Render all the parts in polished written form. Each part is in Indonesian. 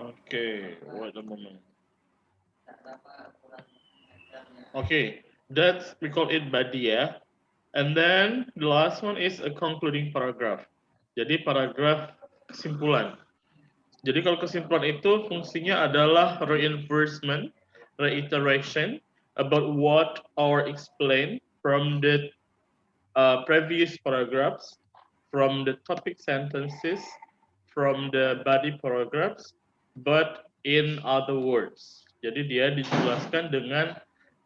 Okay, wait a moment. Okay, that's we call it body ya. And then the last one is a concluding paragraph. Jadi paragraf kesimpulan. Jadi kalau kesimpulan itu fungsinya adalah reinforcement, reiteration about what or explained from the previous paragraphs, from the topic sentences, from the body paragraphs, but in other words. Jadi dia dijelaskan dengan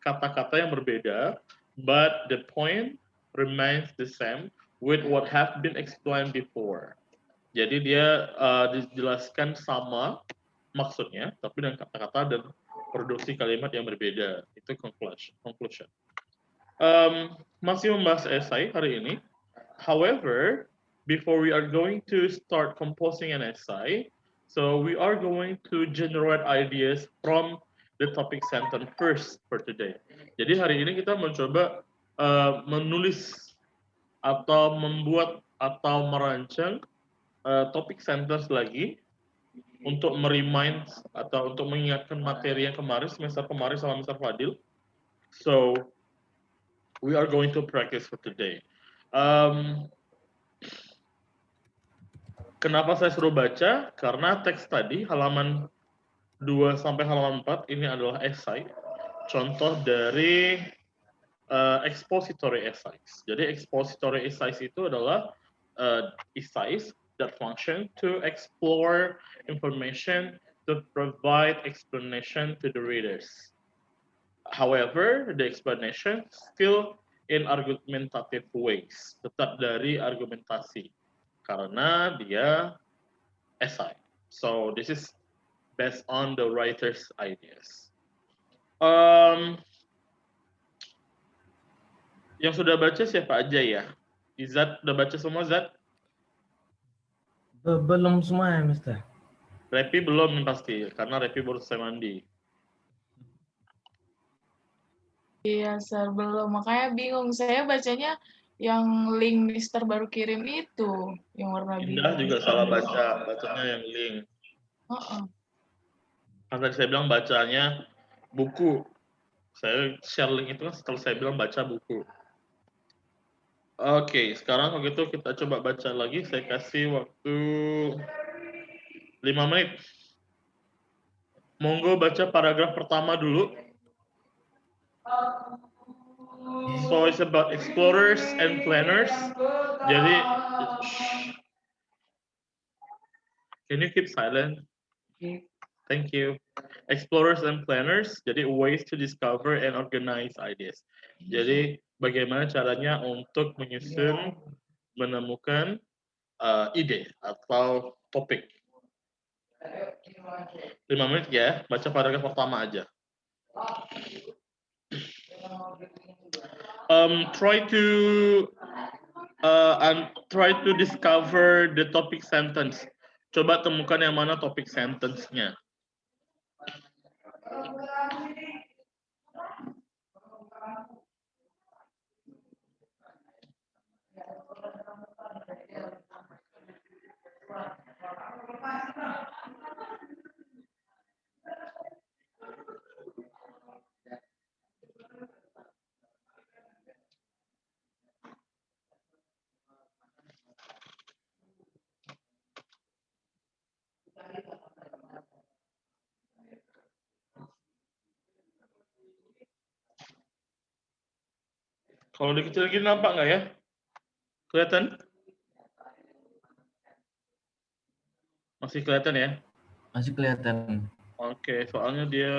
kata-kata yang berbeda, but the point remains the same with what have been explained before. Jadi dia dijelaskan sama maksudnya, tapi dengan kata-kata dan produksi kalimat yang berbeda. Itu conclusion. Masih membahas esai hari ini. However, before we are going to start composing an essay, so we are going to generate ideas from the topic sentence first for today. Jadi hari ini kita mencoba menulis atau membuat atau merancang topik sentence lagi untuk merimind atau untuk mengingatkan materi yang kemarin semester kemarin sama Mr. Fadil. So we are going to practice for today. Kenapa saya suruh baca? Karena teks tadi halaman 2 sampai halaman 4 ini adalah esai. Contoh dari expository essays. Jadi expository essays itu adalah essays that function to explore information to provide explanation to the readers. However, the explanation still in argumentative ways, tetap dari argumentasi karena dia essay. So this is based on the writer's ideas. Yang sudah baca siapa aja ya? Izat udah baca semua, Zat? Belum semua ya, Mister. Repi belum pasti, karena Repi baru selesai mandi. Iya, Sir, belum. Makanya bingung. Saya bacanya yang link Mister baru kirim itu, yang warna biru. Indah juga salah baca, bacanya yang link. Kan tadi saya bilang bacanya buku. Saya share link itu kan setelah saya bilang baca buku. Oke, sekarang kalau gitu kita coba baca lagi. Saya kasih waktu 5 menit. Monggo baca paragraf pertama dulu. So it's about explorers and planners. Jadi, can you keep silent? Thank you. Explorers and planners, jadi ways to discover and organize ideas. Jadi bagaimana caranya untuk menyusun, menemukan ide atau topik. 5 menit ya, baca paragraf pertama aja. Try to discover the topic sentence. Coba temukan yang mana topik sentence-nya. Kalau dikecil-kecil nampak nggak ya? Kelihatan? Masih kelihatan ya? Masih kelihatan. Oke, soalnya dia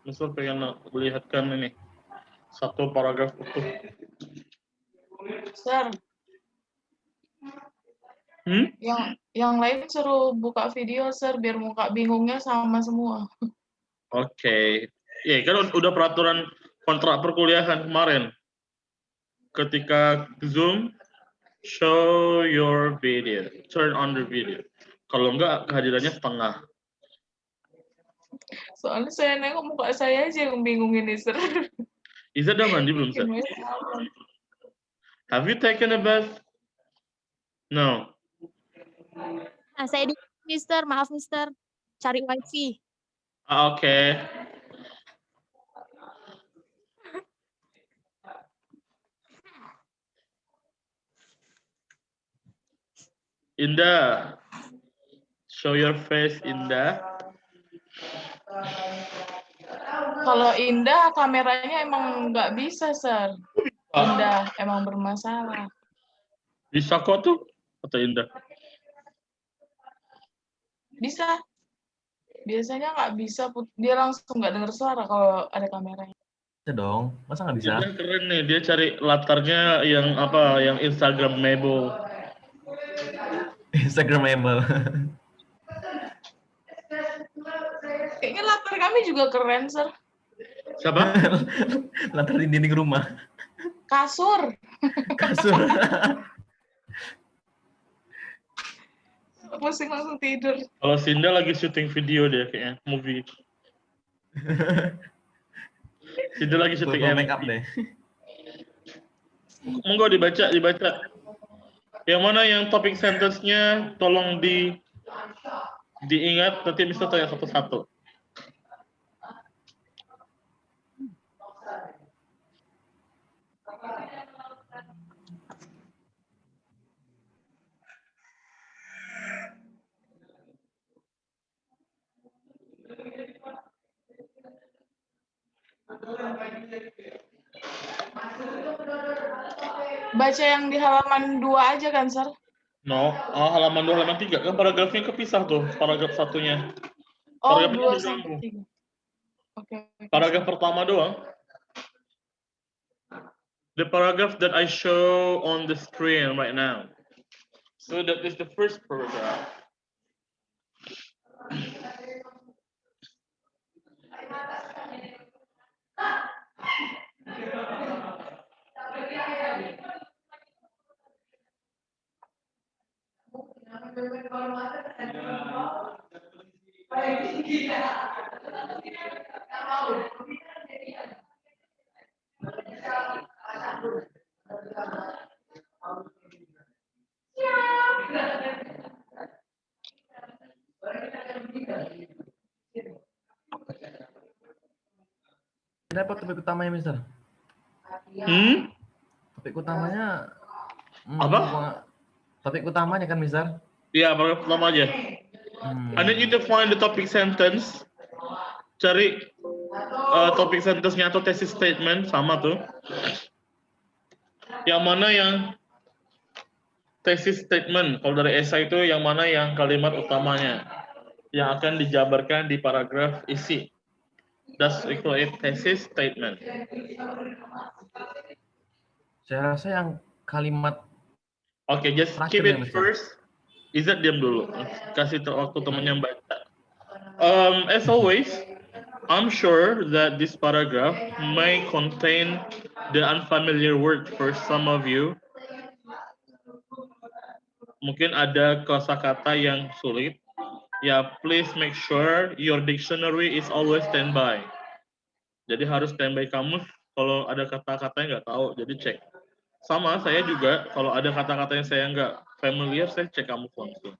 misal pengen melihatkan ini satu paragraf utuh. Sir, yang lain suruh buka video, Sir, biar muka bingungnya sama semua. Oke. Ya, kan udah peraturan kontrak perkuliahan kemarin. Ketika Zoom, show your video, turn on the video. Kalau enggak, kehadirannya setengah. Soalnya saya nengok muka saya aja yang bingung ini, Sir. Iza udah mandi belum, Sir? Have you taken a bath? No. Saya di Mister, maaf Mister. Cari wifi. Oke. Indah. Show your face, Indah. Kalau Indah kameranya emang nggak bisa, Sir. Indah emang bermasalah. Bisa kok tuh, kata Indah. Bisa. Biasanya nggak bisa, dia langsung nggak dengar suara kalau ada kameranya. Bisa dong. Masa nggak bisa? Indah keren nih, dia cari latarnya yang apa, yang Instagramable. Instagramable. Kayaknya latar kami juga keren, Sir. Siapa? Latar di dinding rumah. Kasur. Kasur. Pusing langsung tidur. Kalau Sinda lagi syuting video dia kayaknya, movie. Sinda lagi syuting Full make up MV. deh. Monggo dibaca. Yang mana yang topik sentence-nya tolong diingat, nanti bisa tanya satu-satu. Baca yang di halaman 2 aja kan, Sir? No, halaman 2, halaman 3 kan paragrafnya kepisah tuh, paragraf satunya. Oh, Paragrafnya 2 digabung. sampai 3. Oke. Paragraf pertama doang. The paragraph that I show on the screen right now. So that is the first paragraph. Dapat topik utamanya, Mister. Topik utamanya Apa? Topik utamanya kan, Mister? Iya, paragraf pertama aja. I need you to find the topic sentence. Cari topik sentence-nya atau thesis statement, sama tuh. Yang mana yang thesis statement, kalau dari esai itu yang mana yang kalimat utamanya yang akan dijabarkan di paragraf isi. That's we call it thesis statement. Saya rasa yang kalimat Oke, just terakhir keep ya, it Mister. first. Izzat diam dulu. Kasih waktu temennya baca. As always, I'm sure that this paragraph may contain the unfamiliar word for some of you. Mungkin ada kosakata yang sulit. Ya, please make sure your dictionary is always standby. Jadi harus standby kamus kalau ada kata-kata yang nggak tahu, jadi cek. Sama, saya juga kalau ada kata-kata yang saya nggak familiar, saya cek kamus langsung.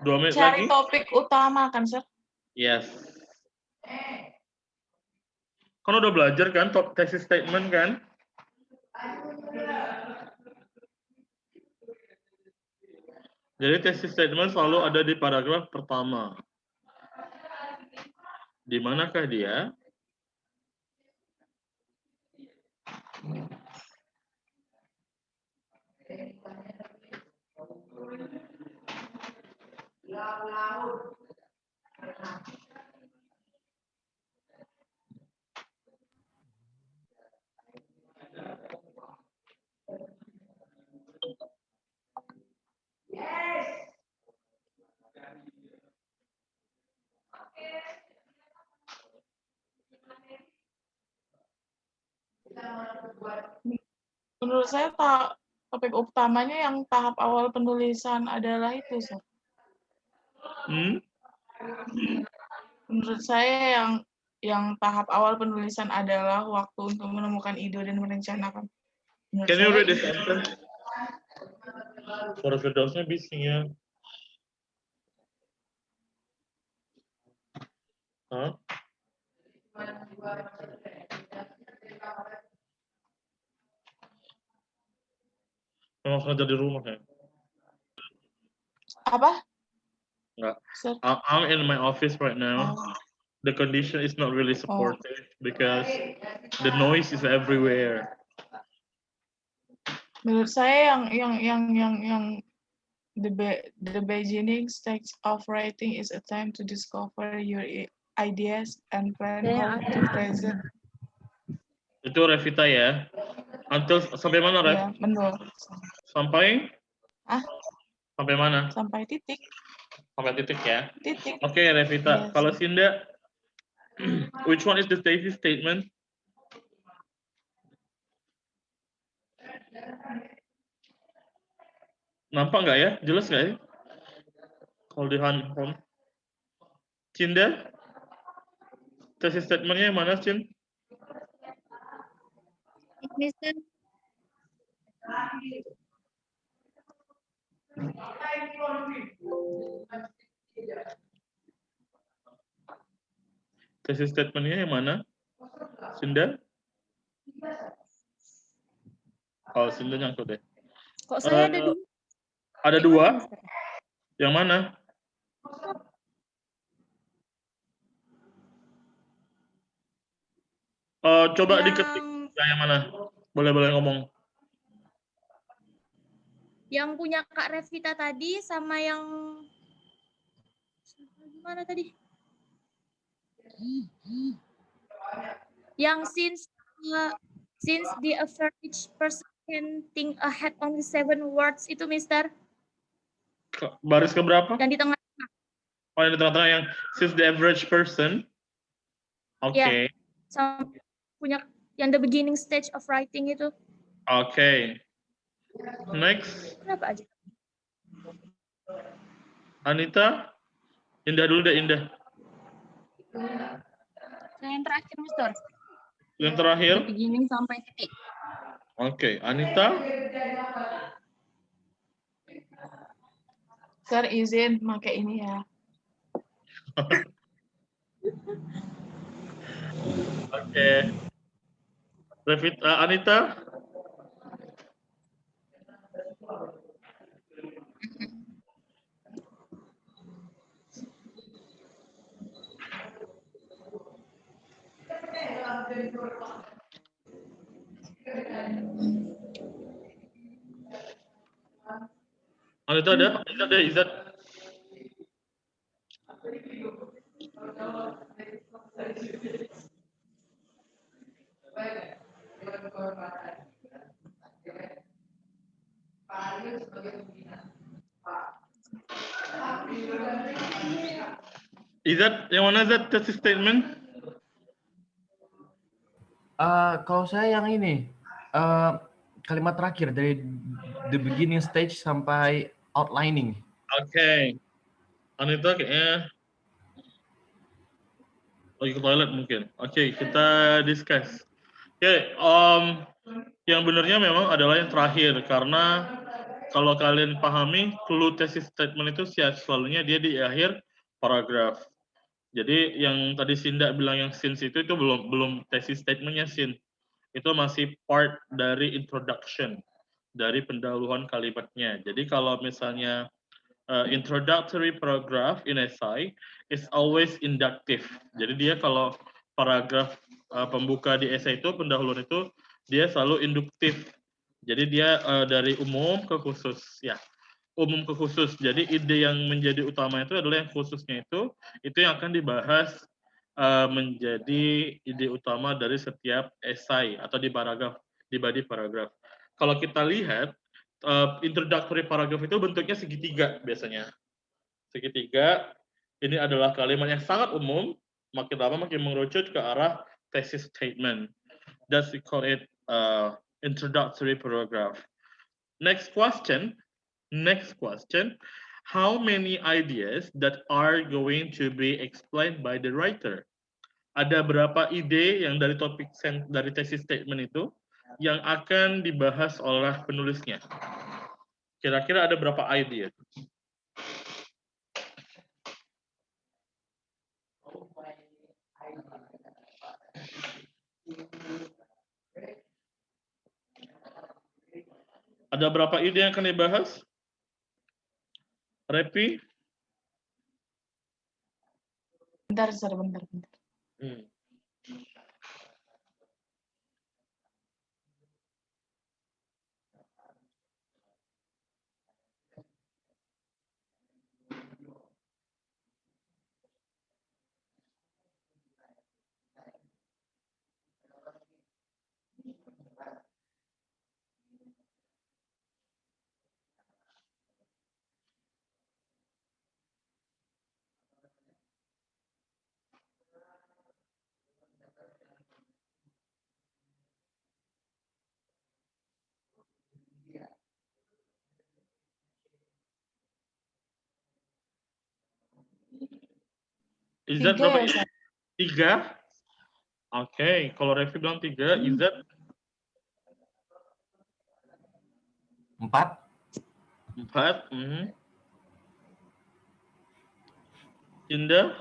Dua menit Cari lagi. topik utama kan, Sir? Yes. Kan udah belajar kan top thesis statement kan? Jadi thesis statement selalu ada di paragraf pertama. Di manakah dia? Menurut saya topik utamanya yang tahap awal penulisan adalah itu, Sir. Menurut saya yang tahap awal penulisan adalah waktu untuk menemukan ide dan merencanakan. Menurut Can you saya read the itu. sentence? Suara Firdausnya bising ya. Hah? Memang sengaja di rumah ya? Apa? Enggak. Sir? I'm in my office right now. Oh. The condition is not really supportive because the noise is everywhere. Menurut saya yang the beginning stage of writing is a time to discover your ideas and plan how to present. Itu Revita ya. Until sampai mana, Rev? Ya, benar. Sampai? Sampai mana? Sampai titik. Sampai titik ya. Titik. Oke, Revita. Yes. Kalau Sinda, which one is the thesis statement? Nampak nggak ya? Jelas nggak ya? Kalau di handphone. Cinda? Thesis statementnya yang mana, Cin? Mister. Thesis statementnya yang mana? Cinda? Oh, Cinda nyangkut deh. Kok saya ada dua? Ada dua? Yang mana? Coba diketik. Yang mana? Boleh ngomong. Yang punya Kak Revita tadi sama yang mana tadi? Yang since the average person can think ahead only 7 words itu, Mister. Baris ke berapa? Yang di tengah. Oh, yang di tengah-tengah yang since the average person. Oke. Ya, sama punya yang the beginning stage of writing itu. Oke. Next. Kenapa aja? Anita? Indah dulu deh, Indah. Yang terakhir, Mister. Yang terakhir? The beginning sampai titik. Oke, Anita? Sir, izin pakai ini ya. Oke. Revita, Anita? Anita ada? Anita ada, Izat? Izat, yang mana Izat thesis statement? Kalau saya yang ini, kalimat terakhir dari the beginning stage sampai outlining. Oke. Anita kayaknya lagi ke toilet mungkin. Oke, kita discuss. Oke, yang benarnya memang adalah yang terakhir karena kalau kalian pahami clue thesis statement itu selalunya dia di akhir paragraf. Jadi yang tadi Sinda bilang yang since itu belum thesis statementnya sin. Itu masih part dari introduction, dari pendahuluan kalimatnya. Jadi kalau misalnya introductory paragraph in essay is always inductive. Jadi dia kalau paragraf pembuka di essay itu, pendahuluan itu, dia selalu induktif. Jadi dia dari umum ke khusus. Ya, umum ke khusus. Jadi ide yang menjadi utama itu adalah yang khususnya itu yang akan dibahas menjadi ide utama dari setiap esai atau di body paragraf. Kalau kita lihat introductory paragraph itu bentuknya segitiga biasanya. Segitiga ini adalah kalimat yang sangat umum, makin lama makin mengerucut ke arah thesis statement. That's we call it introductory paragraph. Next question. How many ideas that are going to be explained by the writer? Ada berapa ide yang dari topik dari thesis statement itu yang akan dibahas oleh penulisnya? Kira-kira ada berapa ide? Ada berapa ide yang akan dibahas? Repi? Bentar. Izzat Tiga berapa ya, ide? Sar? 3? Oke, kalau Revi bilang 3, Izzat 4. 4. Indah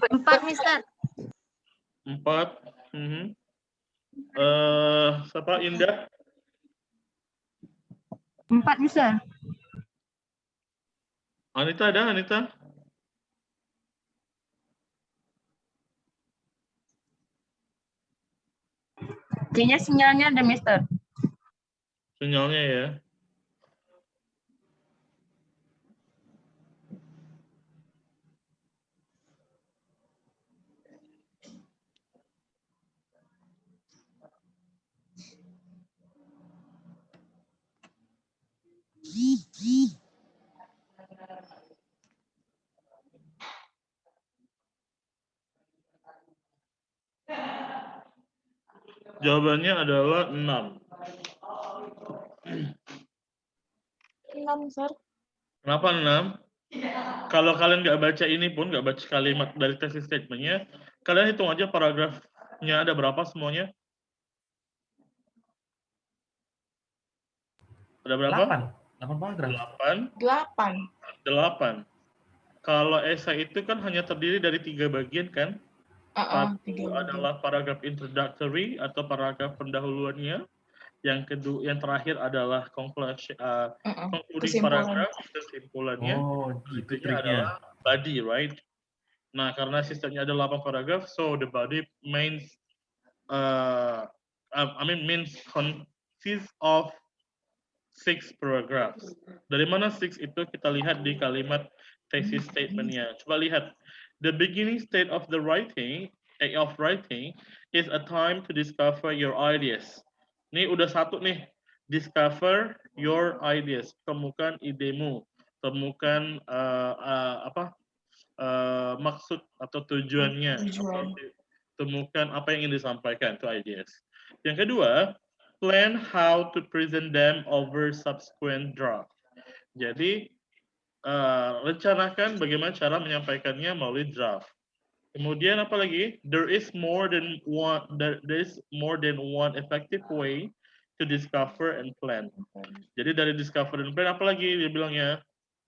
4, Mister. 4. Siapa Indah? 4, Mister. Anita ada, Anita? Kayaknya sinyalnya ada, Mister. Sinyalnya ya. Jawabannya adalah 6. 6, Sar. Kenapa 6? Kalau kalian nggak baca ini pun, nggak baca kalimat dari thesis statement-nya, kalian hitung aja paragrafnya ada berapa semuanya. Ada berapa? 8 paragraf. 8. 8. Kalau esai itu kan hanya terdiri dari 3 bagian kan? Satu 3 adalah paragraf introductory atau paragraf pendahuluannya. Yang terakhir adalah concluding Kesimpulan. paragraf, kesimpulannya. Oh, gitu Intinya adalah triknya. body, right? Nah, karena sistemnya ada 8 paragraf, so the body means consists of 6 paragraphs. Dari mana 6 itu kita lihat di kalimat thesis statement-nya. Coba lihat. The beginning state of the writing is a time to discover your ideas. Ini udah satu nih. Discover your ideas. Temukan idemu. Temukan maksud atau tujuannya. Temukan apa yang ingin disampaikan, itu ideas. Yang kedua, plan how to present them over subsequent draft. Jadi rencanakan bagaimana cara menyampaikannya melalui draft. Kemudian apa lagi? There is more than one effective way to discover and plan. Jadi dari discover and plan apa lagi dia bilangnya?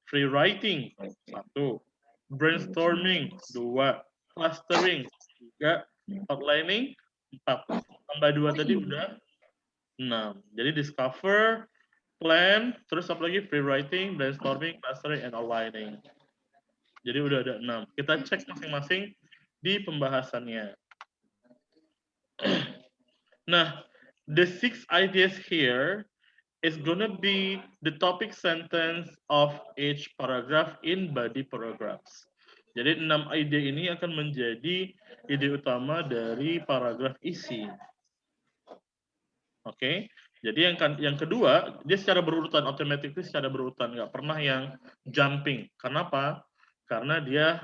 Free writing 1, brainstorming 2, clustering 3, outlining 4. Tambah 2 tadi udah 6. Jadi discover, plan, terus apa lagi? Free writing, brainstorming, clustering, and outlining. Jadi udah ada 6. Kita cek masing-masing di pembahasannya. Nah, the 6 ideas here is gonna be the topic sentence of each paragraph in body paragraphs. Jadi 6 ide ini akan menjadi ide utama dari paragraf isi. Oke, jadi yang kedua, dia secara berurutan, automatically secara berurutan, nggak pernah yang jumping. Kenapa? Karena dia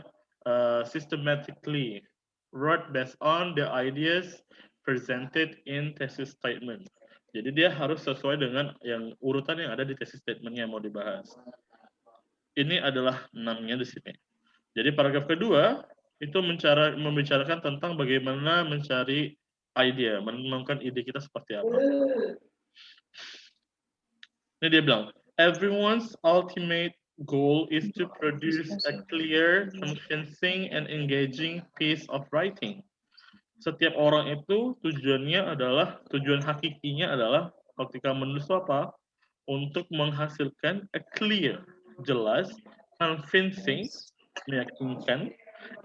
systematically wrote based on the ideas presented in thesis statement. Jadi dia harus sesuai dengan yang urutan yang ada di thesis statement-nya yang mau dibahas. Ini adalah 6-nya di sini. Jadi paragraf kedua itu membicarakan tentang bagaimana mencari ide, menemukan ide kita seperti apa. Ini dia bilang, everyone's ultimate goal is to produce a clear, convincing, and engaging piece of writing. Setiap orang itu tujuan hakikinya adalah ketika menulis apa? Untuk menghasilkan a clear, jelas, convincing, meyakinkan,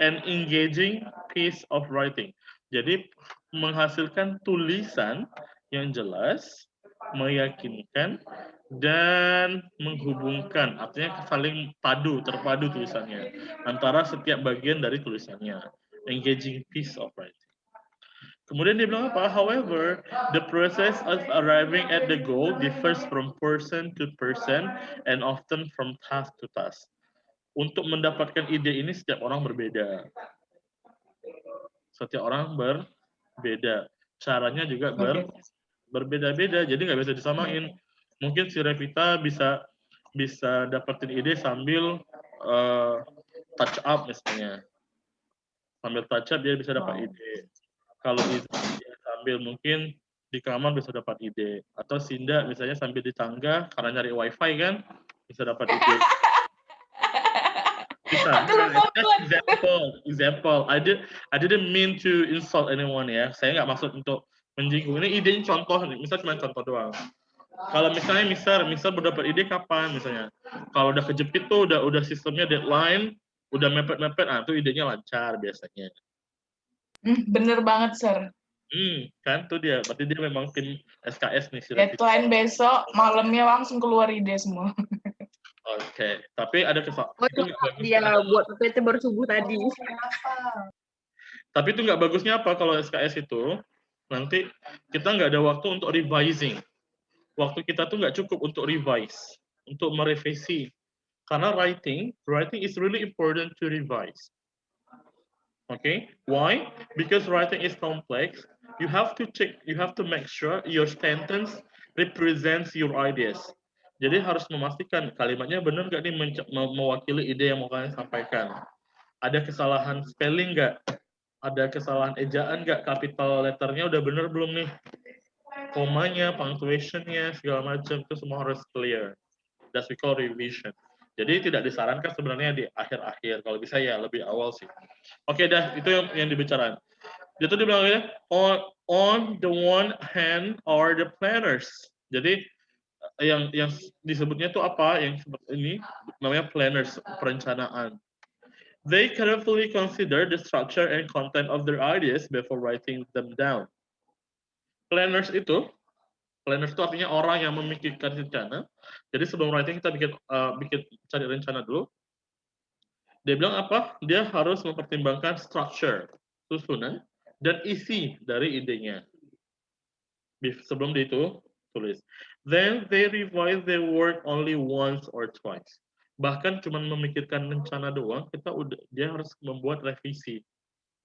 and engaging piece of writing. Jadi menghasilkan tulisan yang jelas, meyakinkan, dan menghubungkan, artinya saling terpadu tulisannya antara setiap bagian dari tulisannya. Engaging piece of writing. Kemudian dia bilang apa? However, the process of arriving at the goal differs from person to person and often from task to task. Untuk mendapatkan ide ini setiap orang berbeda. Setiap orang berbeda. Caranya juga berbeda-beda. Jadi nggak bisa disamain. Mungkin si Revita bisa dapetin ide sambil touch up misalnya. Sambil touch up dia bisa dapat ide. Kalau dia sambil mungkin di kamar bisa dapat ide, atau Sinda misalnya sambil di tangga karena nyari wifi kan bisa dapat ide. Bisa. Example. I didn't mean to insult anyone ya. Saya nggak maksud untuk menyinggung. Ini idenya contoh, misal cuma contoh doang. Kalau misalnya misal baru dapat ide kapan misalnya. Kalau udah kejepit tuh udah sistemnya deadline, udah mepet-mepet, itu idenya lancar biasanya. Bener banget, Sir. Kan tuh dia. Berarti dia memang tim SKS nih. Deadline besok, malamnya langsung keluar ide semua. Oke. Tapi ada kesalahan. Dia buat PPT baru subuh tadi. Tapi itu nggak bagusnya apa kalau SKS itu, nanti kita nggak ada waktu untuk revising. Waktu kita tuh nggak cukup untuk revise, untuk merevisi. Karena writing is really important to revise. Okay, why? Because writing is complex. You have to make sure your sentence represents your ideas. Jadi harus memastikan kalimatnya benar nggak nih mewakili ide yang mau kalian sampaikan. Ada kesalahan spelling nggak? Ada kesalahan ejaan nggak? Capital letternya udah benar belum nih? Komanya, punctuation-nya, segala macam itu semua harus clear. That's we call revision. Jadi tidak disarankan sebenarnya di akhir-akhir. Kalau bisa ya lebih awal sih. Oke dah, itu yang dibicarakan. Dia tuh dibilangnya on the one hand are the planners. Jadi yang disebutnya tuh apa? Yang seperti ini namanya planners, perencanaan. They carefully consider the structure and content of their ideas before writing them down. Planners itu artinya orang yang memikirkan rencana. Jadi sebelum writing kita bikin cari rencana dulu. Dia bilang apa? Dia harus mempertimbangkan structure, susunan, dan isi dari idenya. Sebelum dia itu tulis. Then they revise their work only once or twice. Bahkan cuma memikirkan rencana doang, dia harus membuat revisi.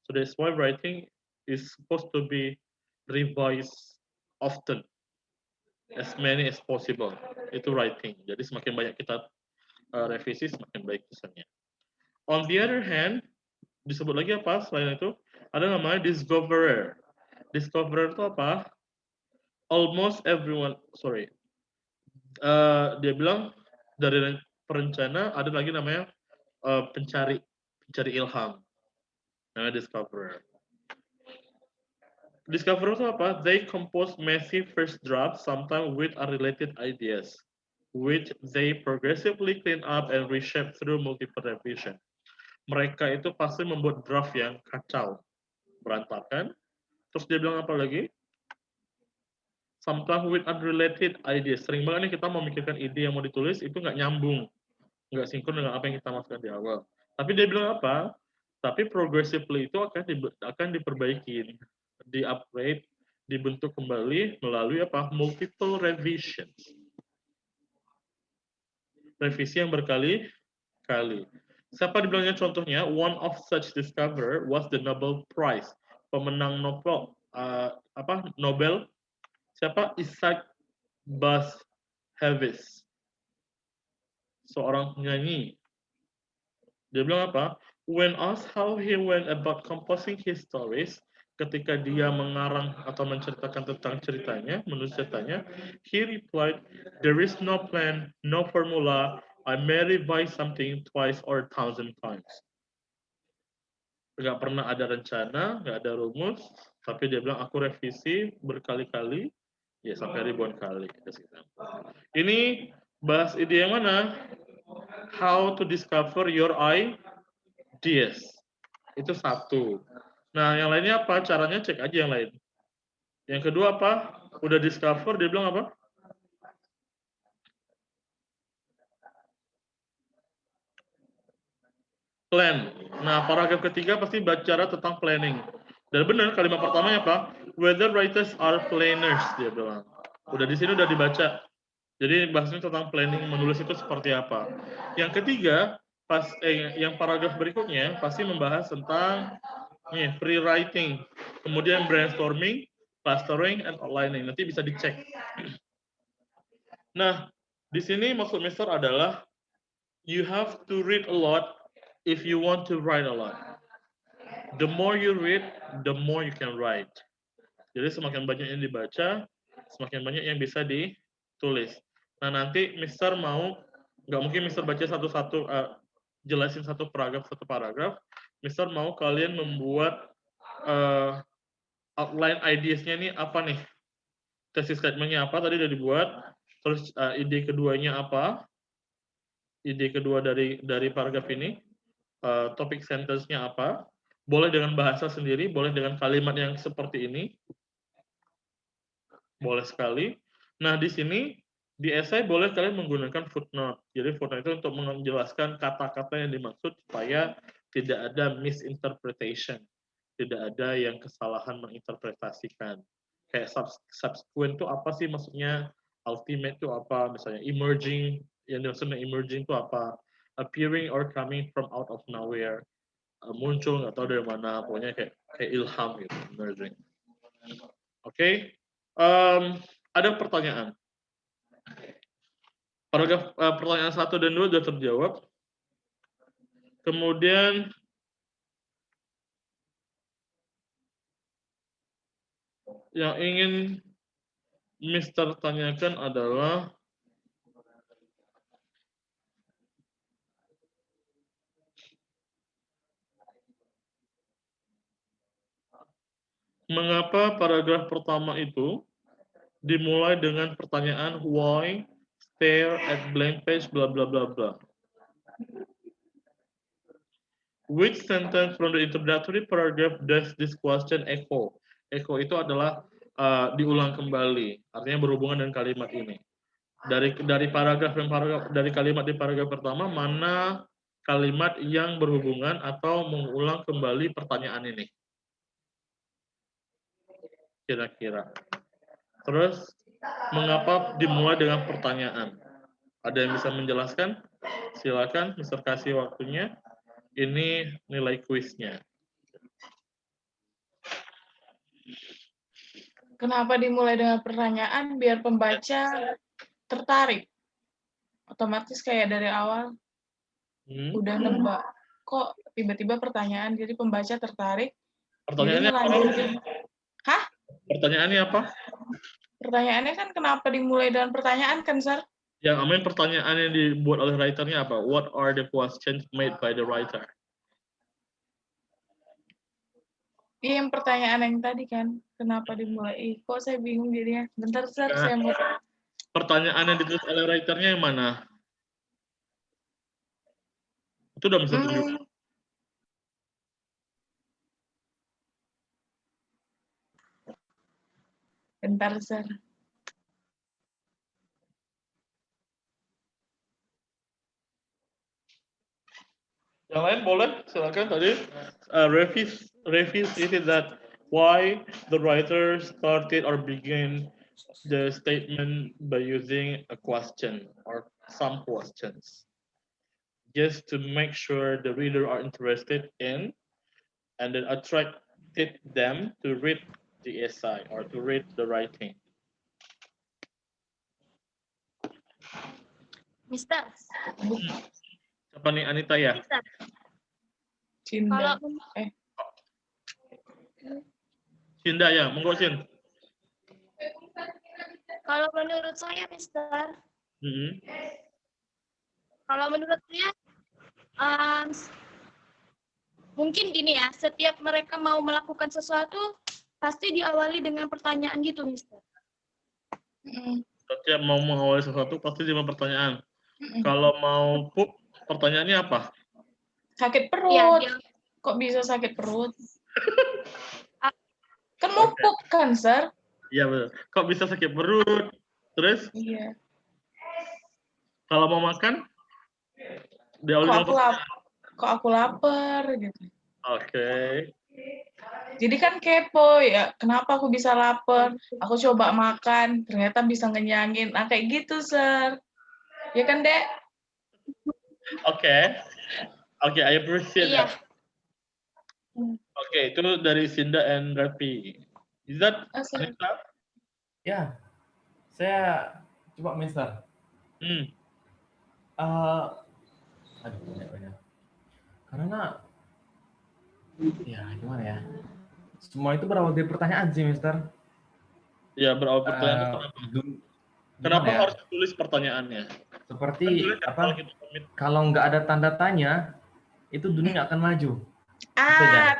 So that's why writing is supposed to be revised often. As many as possible. Itu writing. Jadi semakin banyak kita revisi, semakin baik tulisannya. On the other hand, disebut lagi apa selain itu? Ada namanya discoverer. Discoverer itu apa? Almost everyone, dia bilang dari perencana ada lagi namanya pencari ilham. Namanya discoverer. Discoverer itu apa? They compose messy first drafts, sometimes with unrelated ideas, which they progressively clean up and reshape through multiple revision. Mereka itu pasti membuat draft yang kacau, berantakan. Terus dia bilang apa lagi? Sometimes with unrelated ideas. Sering banget nih kita memikirkan ide yang mau ditulis, itu nggak nyambung. Nggak sinkron dengan apa yang kita masukkan di awal. Tapi dia bilang apa? Tapi progressively itu akan diperbaiki, di-upgrade, dibentuk kembali melalui apa? Multiple revisions. Revisi yang berkali-kali. Siapa dibilangnya contohnya? One of such discoverer was the Nobel Prize. Pemenang Nobel, Nobel Siapa? Isaac Bashevis, seorang penyanyi. Dia bilang apa? When asked how he went about composing his stories, ketika dia mengarang atau menceritakan tentang ceritanya, menulis ceritanya, he replied, "There is no plan, no formula. I may revise something twice or 1,000 times." Nggak pernah ada rencana, nggak ada rumus, tapi dia bilang aku revisi berkali-kali, ya sampai ribuan kali. Ini bahas ide yang mana? How to discover your ideas. Itu satu. Nah, yang lainnya apa? Caranya cek aja yang lain. Yang kedua apa? Udah discover, dia bilang apa? Plan. Nah, paragraf ketiga pasti bicara tentang planning. Dan benar, kalimat pertamanya apa? Whether writers are planners, dia bilang. Udah di sini udah dibaca. Jadi bahasnya tentang planning menulis itu seperti apa. Yang ketiga, yang paragraf berikutnya pasti membahas tentang free writing, kemudian brainstorming, clustering, and outlining. Nanti bisa dicek. Nah, di sini maksud Mister adalah you have to read a lot if you want to write a lot. The more you read, the more you can write. Jadi semakin banyak yang dibaca, semakin banyak yang bisa ditulis. Nah, nanti Mister mau, nggak mungkin Mister baca satu-satu, jelasin satu paragraf. Mister mau kalian membuat outline ideas-nya nih apa nih? Thesis statement-nya apa? Tadi udah dibuat. Terus ide keduanya apa? Ide kedua dari paragraf ini. Topik sentence-nya apa? Boleh dengan bahasa sendiri, boleh dengan kalimat yang seperti ini. Boleh sekali. Nah, di sini di esai boleh kalian menggunakan footnote. Jadi footnote itu untuk menjelaskan kata-kata yang dimaksud supaya tidak ada misinterpretation. Tidak ada yang kesalahan menginterpretasikan. Kayak subsequent itu apa sih maksudnya? Ultimate itu apa? Misalnya emerging, yang maksudnya emerging itu apa? Appearing or coming from out of nowhere. Muncul nggak tahu dari mana, pokoknya kayak ilham gitu, emerging. Oke. Ada pertanyaan. Paragraf pertanyaan 1 dan 2 sudah terjawab. Kemudian yang ingin Mister tanyakan adalah mengapa paragraf pertama itu dimulai dengan pertanyaan why, stare at blank page, bla bla bla bla. Which sentence from the introductory paragraph does this question echo? Echo itu adalah diulang kembali, artinya berhubungan dengan kalimat ini. Dari kalimat di paragraf pertama, mana kalimat yang berhubungan atau mengulang kembali pertanyaan ini? Kira-kira. Terus, mengapa dimulai dengan pertanyaan? Ada yang bisa menjelaskan? Silakan, Mister kasih waktunya. Ini nilai kuisnya. Kenapa dimulai dengan pertanyaan? Biar pembaca tertarik. Otomatis kayak dari awal udah nebak. Kok tiba-tiba pertanyaan, jadi pembaca tertarik. Pertanyaannya jadi ngelanjutin. Hah? Pertanyaannya apa? Pertanyaannya kan kenapa dimulai dengan pertanyaan kan, Sir? Yang amin pertanyaan yang dibuat oleh writernya apa? What are the questions made by the writer? Iya, yang pertanyaan yang tadi kan, kenapa dimulai? Kok saya bingung jadinya. Bentar, Sir, saya mau... Pertanyaan yang ditulis oleh writernya yang mana? Itu udah bisa tunjuk. Bentar, Sir. Yang lain boleh, silakan tadi. Revis stated that why the writer started or began the statement by using a question or some questions, just to make sure the reader are interested in, and then attracted them to read the essay or to read the writing. Mister. Siapa nih, Anita ya? Mister. Cinda. Cinda ya, monggo Cin. Kalau menurut saya, Mister, Mm-hmm. kalau menurut saya, mungkin gini ya, setiap mereka mau melakukan sesuatu, pasti diawali dengan pertanyaan gitu, Mister. Setiap mau mengawali sesuatu, pasti dengan pertanyaan. Kalau mau pup, pertanyaannya apa? Sakit perut. Iya, Kok bisa sakit perut? Kan mau pup kan, Sir? Iya betul. Kok bisa sakit perut? Terus? Iya. Kalau mau makan? Kok aku lapar gitu. Oke. Jadi kan kepo ya, kenapa aku bisa lapar? Aku coba makan, ternyata bisa ngenyangin. Nah, kayak gitu, Sir. Ya kan, Dek? Oke, I appreciate Iya. that. Oke, itu dari Sinda and Rafi. Is that Anita? Ya, saya coba Mister. Aduh, banyak. Karena ya gimana ya? Semua itu berawal dari pertanyaan sih, Mister. Ya, berawal pertanyaan. Kenapa ya? harus tulis pertanyaannya? Seperti apa? Kalau nggak ada tanda tanya, itu dunia nggak akan maju.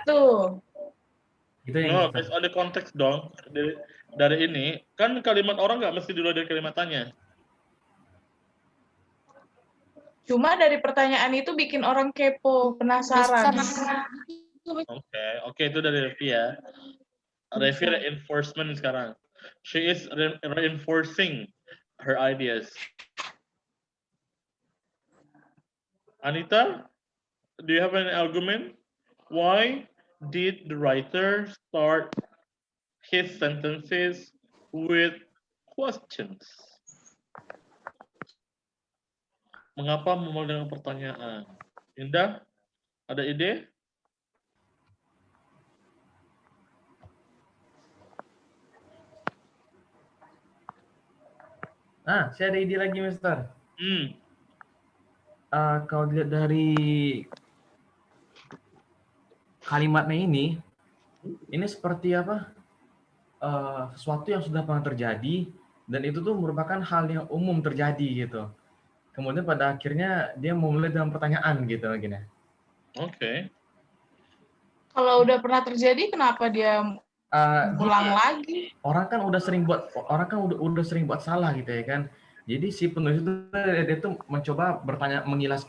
Tuh. Itu yang based on the konteks dong. Dari ini, kan kalimat orang nggak mesti dulu dari kalimat tanya. Cuma dari pertanyaan itu bikin orang kepo, penasaran. Oke, itu dari Revi ya. Revi reinforcement sekarang. She is reinforcing her ideas. Anita, do you have an argument? Why did the writer start his sentences with questions? Mengapa memulai dengan pertanyaan? Indah, ada ide? Saya ada ide lagi, Mister. Kalau dilihat dari kalimatnya ini seperti apa? Sesuatu yang sudah pernah terjadi dan itu tuh merupakan hal yang umum terjadi gitu. Kemudian pada akhirnya dia memulai dengan pertanyaan gitu gini. Oke. Kalau udah pernah terjadi, kenapa dia ulang lagi? Orang kan udah sering buat salah gitu ya kan. Jadi si penulis itu dia tuh mencoba bertanya, mengilas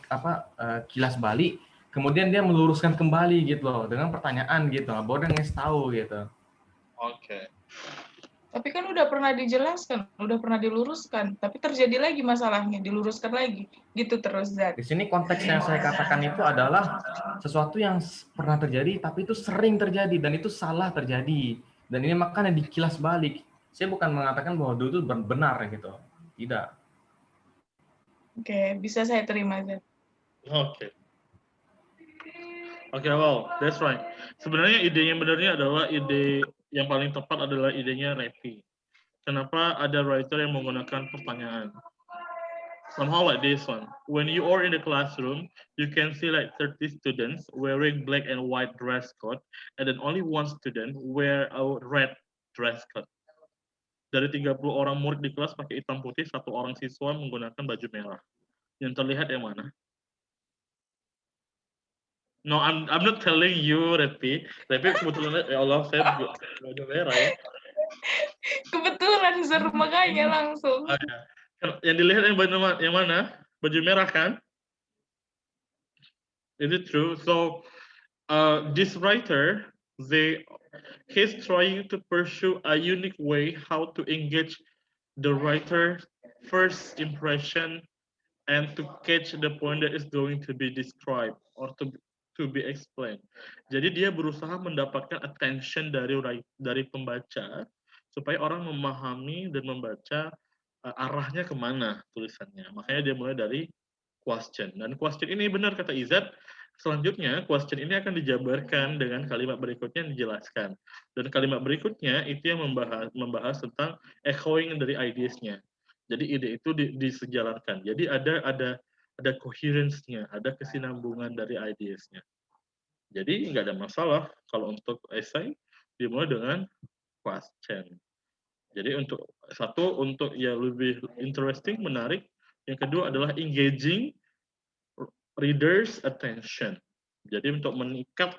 kilas balik, kemudian dia meluruskan kembali gitu loh dengan pertanyaan gitu, baru dia ngasih tahu gitu. Oke. Tapi kan udah pernah dijelaskan, udah pernah diluruskan, tapi terjadi lagi masalahnya, diluruskan lagi, gitu terus Zat. Di sini konteksnya yang saya katakan itu adalah sesuatu yang pernah terjadi, tapi itu sering terjadi dan itu salah terjadi. Dan ini makanya dikilas balik. Saya bukan mengatakan bahwa dulu itu benar gitu, tidak. Oke, bisa saya terima Zat. Oke, well, that's right. Sebenarnya ide yang benarnya adalah ide yang paling tepat adalah idenya Revi. Kenapa ada writer yang menggunakan pertanyaan? Somehow like this one. When you are in the classroom, you can see like 30 students wearing black and white dress code, and then only one student wear a red dress code. Dari 30 orang murid di kelas pakai hitam putih, satu orang siswa menggunakan baju merah. Yang terlihat yang mana? No, I'm not telling you, Revi. Revi kebetulan, ya Allah, saya baju merah ya. Kebetulan, Sir, makanya langsung. Yang dilihat yang mana? Baju merah kan? Is it true? So, this writer, he's trying to pursue a unique way how to engage the writer's first impression and to catch the point that is going to be described or to be explained. Jadi dia berusaha mendapatkan attention dari pembaca supaya orang memahami dan membaca arahnya kemana tulisannya. Makanya dia mulai dari question. Dan question ini benar kata Izat. Selanjutnya question ini akan dijabarkan dengan kalimat berikutnya yang dijelaskan. Dan kalimat berikutnya itu yang membahas tentang echoing dari ideas-nya. Jadi ide itu disejalankan. Jadi ada coherence-nya, ada kesinambungan dari ideas-nya. Jadi nggak ada masalah kalau untuk essay dimulai dengan question. Jadi untuk ya lebih interesting, menarik. Yang kedua adalah engaging readers' attention. Jadi untuk mengikat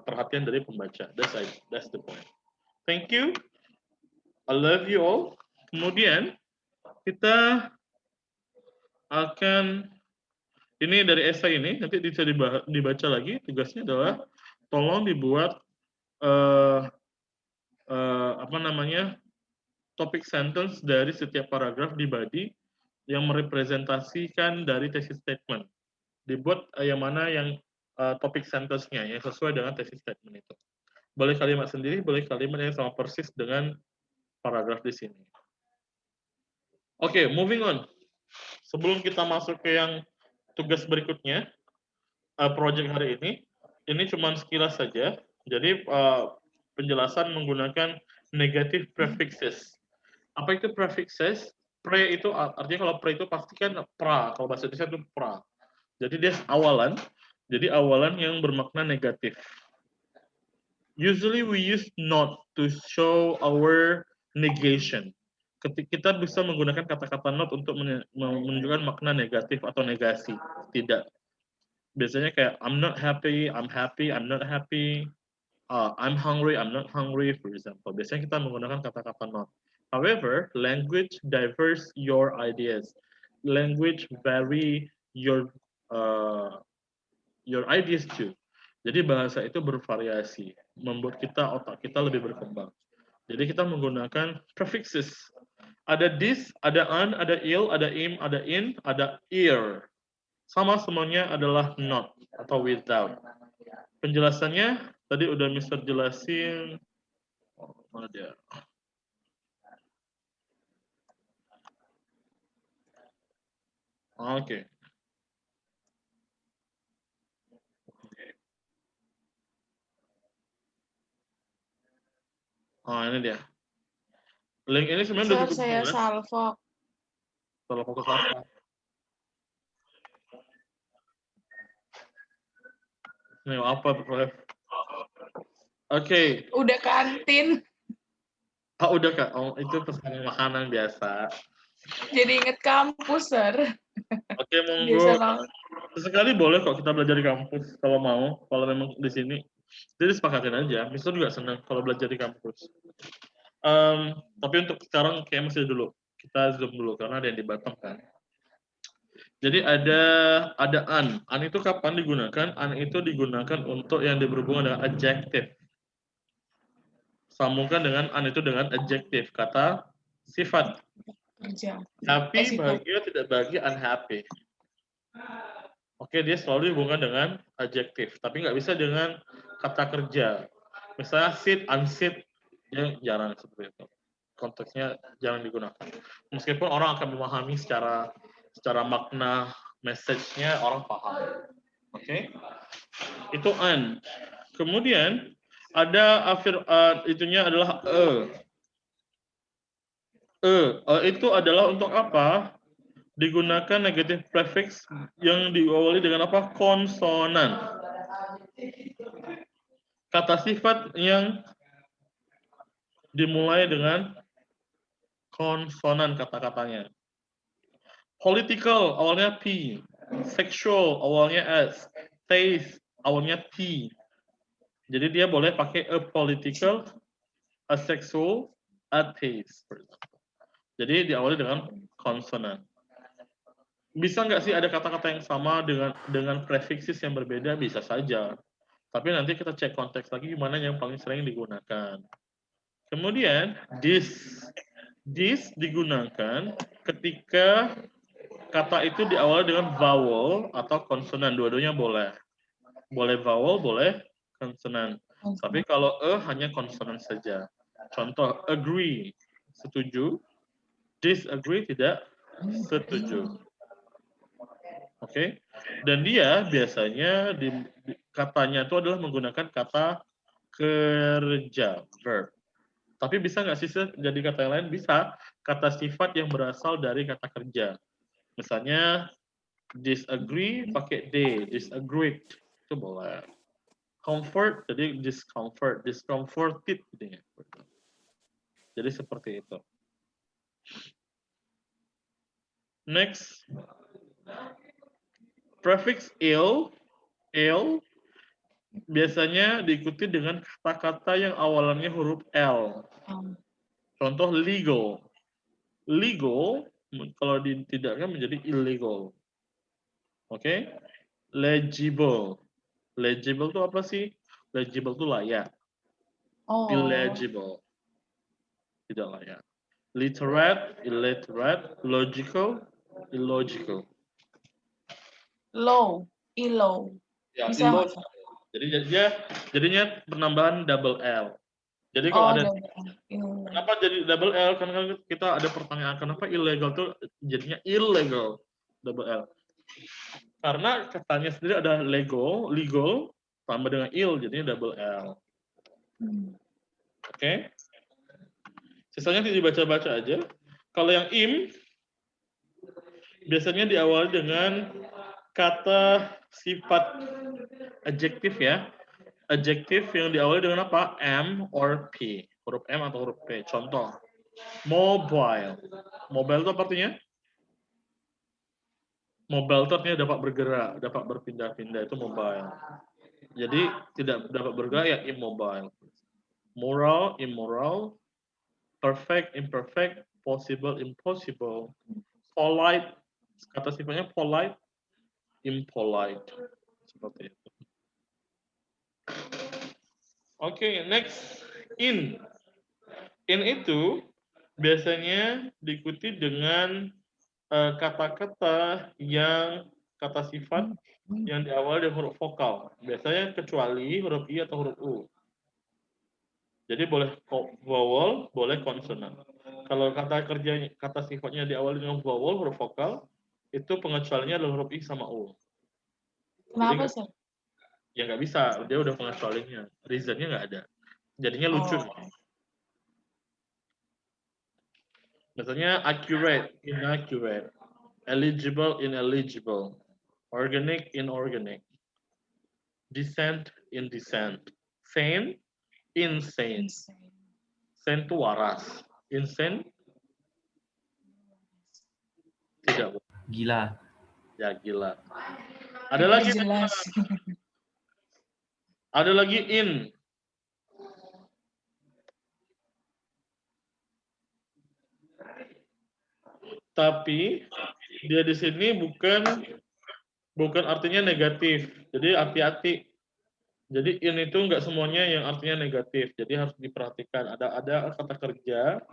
perhatian dari pembaca. That's the point. Thank you. I love you all. Kemudian kita akan ini dari essay ini nanti bisa dibaca lagi. Tugasnya adalah tolong dibuat apa namanya topik sentence dari setiap paragraf di body yang merepresentasikan dari thesis statement. Dibuat yang mana yang topik sentence-nya yang sesuai dengan thesis statement itu. Boleh kalimat sendiri, boleh kalimat yang sama persis dengan paragraf di sini. Oke, moving on. Sebelum kita masuk ke yang tugas berikutnya, project hari ini cuma sekilas saja. Jadi penjelasan menggunakan negative prefixes. Apa itu prefixes? Pre itu artinya kalau pre itu pasti kan pra, kalau bahasa Indonesia itu pra. Jadi dia awalan. Jadi awalan yang bermakna negatif. Usually we use not to show our negation. Kita bisa menggunakan kata-kata not untuk menunjukkan makna negatif atau negasi. Tidak. Biasanya kayak I'm not happy, I'm happy, I'm not happy. I'm hungry, I'm not hungry, for example. Biasanya kita menggunakan kata-kata not. However, language diverse your ideas. Language vary your ideas too. Jadi bahasa itu bervariasi, membuat otak kita lebih berkembang. Jadi kita menggunakan prefixes. Ada this, ada an, ada il, ada im, ada in, ada ear. Sama semuanya adalah not atau without. Penjelasannya tadi udah Mr. jelasin. Oh, mana dia? Oke. Oh, ini dia. Link ini sebenarnya udah cukup Saya jelas. salvo. Kalau fokus apa? Ini apa tuh? Oke. Udah kantin. Udah Kak. Oh, itu pesan makanan biasa. Jadi inget kampus, Sir. Oke, monggo. Biasa banget. Sesekali boleh kok kita belajar di kampus kalau mau, kalau memang di sini. Jadi sepakatin aja. Mister juga senang kalau belajar di kampus. Tapi untuk sekarang kayak masih dulu. Kita zoom dulu karena ada yang di Batam kan. Jadi ada an. An itu kapan digunakan? An itu digunakan untuk yang berhubungan dengan adjective. Sambungkan dengan an itu dengan adjective, kata sifat. Kerja. Happy, bahagia, tidak bahagia, unhappy. Oke, dia selalu dihubungkan dengan adjective, tapi nggak bisa dengan kata kerja. Misalnya sit, unsit, ya jarang seperti itu. Konteksnya jarang digunakan. Meskipun orang akan memahami secara makna message-nya orang paham. Oke, itu an. Kemudian ada itunya adalah itu adalah untuk apa? Digunakan negative prefix yang diawali dengan apa? Konsonan. Kata sifat yang dimulai dengan konsonan kata-katanya. Political awalnya P, sexual awalnya S, taste awalnya T. Jadi dia boleh pakai a political, a sexual, a taste. Jadi diawali dengan konsonan. Bisa nggak sih ada kata-kata yang sama dengan prefixes yang berbeda? Bisa saja. Tapi nanti kita cek konteks lagi gimana yang paling sering digunakan. Kemudian this digunakan ketika kata itu diawali dengan vowel atau konsonan. Dua-duanya boleh. Boleh vowel, boleh konsonan. Tapi kalau hanya konsonan saja. Contoh agree, setuju. Disagree, tidak setuju. Oke. Dan dia biasanya katanya itu adalah menggunakan kata kerja, verb. Tapi bisa nggak sih jadi kata yang lain? Bisa. Kata sifat yang berasal dari kata kerja. Misalnya disagree pakai d, disagreed itu boleh. Comfort jadi discomfort, discomforted gitu ya. Jadi seperti itu. Next, prefix ill biasanya diikuti dengan kata-kata yang awalannya huruf L. Contoh legal. Legal kalau ditidakkan menjadi illegal. Oke? Legible. Legible itu apa sih? Legible itu layak. Illegible. Tidak layak. Literate, illiterate, logical, illogical. Low, illow. Ya, Bisa nggak, illogical. Jadi jadinya penambahan double L. Jadi kalau ada kenapa jadi double L? Karena kita ada pertanyaan kenapa illegal tuh jadinya illegal double L. Karena katanya sendiri ada legal tambah dengan ill jadinya double L. Oke. Sisanya dibaca-baca aja. Kalau yang im biasanya diawali dengan kata sifat adjektif ya. Adjektif yang diawali dengan apa? M or P. Huruf M atau huruf P. Contoh. Mobile. Mobile itu apa artinya? Mobile itu artinya dapat bergerak, dapat berpindah-pindah. Itu mobile. Jadi tidak dapat bergerak ya immobile. Moral, immoral. Perfect, imperfect. Possible, impossible. Polite. Kata sifatnya polite, impolite. Seperti itu. Oke, next. In. In itu biasanya diikuti dengan kata-kata yang kata sifat yang diawali dengan huruf vokal. Biasanya kecuali huruf I atau huruf U. Jadi boleh vowel, boleh konsonan. Kalau kata sifatnya diawali dengan vowel, huruf vokal, itu pengecualiannya adalah huruf I sama U. Kenapa, Sir? Ya nggak bisa, dia udah pengecualiannya. Reasonnya nggak ada. Jadinya lucu. Misalnya accurate, inaccurate, eligible, ineligible, organic, inorganic, decent, indecent, sane, insane. Sane itu waras, insane tidak. Gila. Ya gila. Ada lagi. Jelas. Ada lagi in. Tapi dia di sini bukan artinya negatif. Jadi hati-hati. Jadi in itu enggak semuanya yang artinya negatif. Jadi harus diperhatikan. Ada kata kerja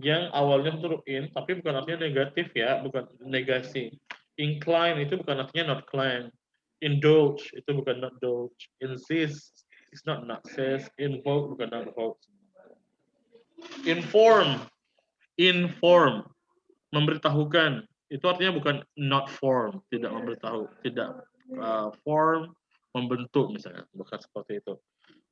yang awalnya huruf in, tapi bukan artinya negatif ya, bukan negasi. Incline itu bukan artinya not cline. Indulge itu bukan not indulge. Insist is not says. Invoke bukan not vote. Inform, memberitahukan. Itu artinya bukan not form, tidak memberitahu, tidak form, membentuk misalnya, bukan seperti itu.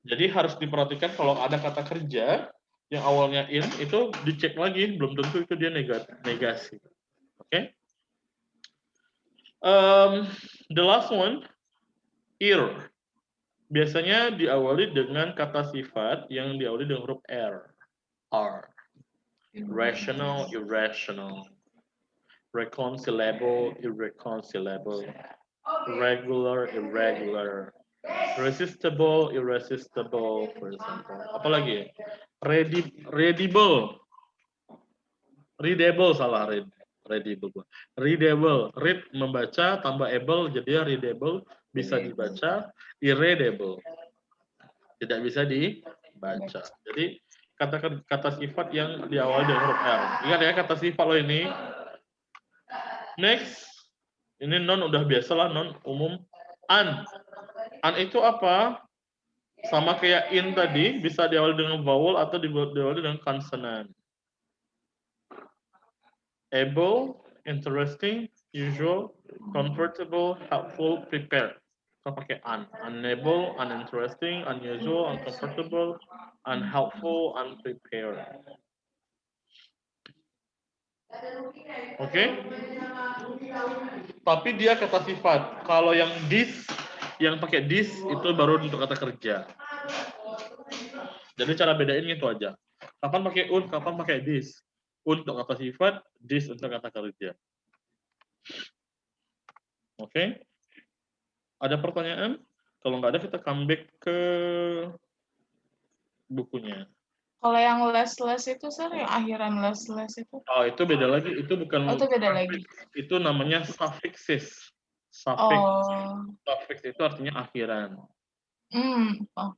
Jadi harus diperhatikan kalau ada kata kerja yang awalnya in, itu dicek lagi, belum tentu itu dia negasi. Oke? The last one, ir. Biasanya diawali dengan kata sifat yang diawali dengan huruf R. Rational, irrational. Reconcilable, irreconcilable. Regular, irregular. Resistible, irresistible, for example. Apalagi? Readable. Readable, salah. Readable. Readable. Read, membaca, tambah able, jadi readable, bisa dibaca. Irreadable. Tidak bisa dibaca. Jadi, kata sifat yang diawali dengan huruf R. Ingat ya, kata sifat lo ini. Next, ini non udah biasa lah, non umum. An itu apa? Sama kayak in tadi, bisa diawali dengan vowel atau diawali dengan konsonan. Able, interesting, usual, comfortable, helpful, prepared. Kau pakai unable, uninteresting, unusual, uncomfortable, unhelpful, unprepared. Oke? Tapi dia kata sifat. Kalau yang yang pakai this itu baru untuk kata kerja. Jadi cara bedain itu aja. Kapan pakai kapan pakai this. Untuk kata sifat, this untuk kata kerja. Oke? Ada pertanyaan? Kalau nggak ada, kita come back ke bukunya. Kalau yang less itu, Sir, yang akhiran less itu? Oh, itu beda lagi. Itu bukan. Oh, itu beda lagi. Itu namanya suffixes. Suffix. Oh. Suffix itu artinya akhiran. Oh.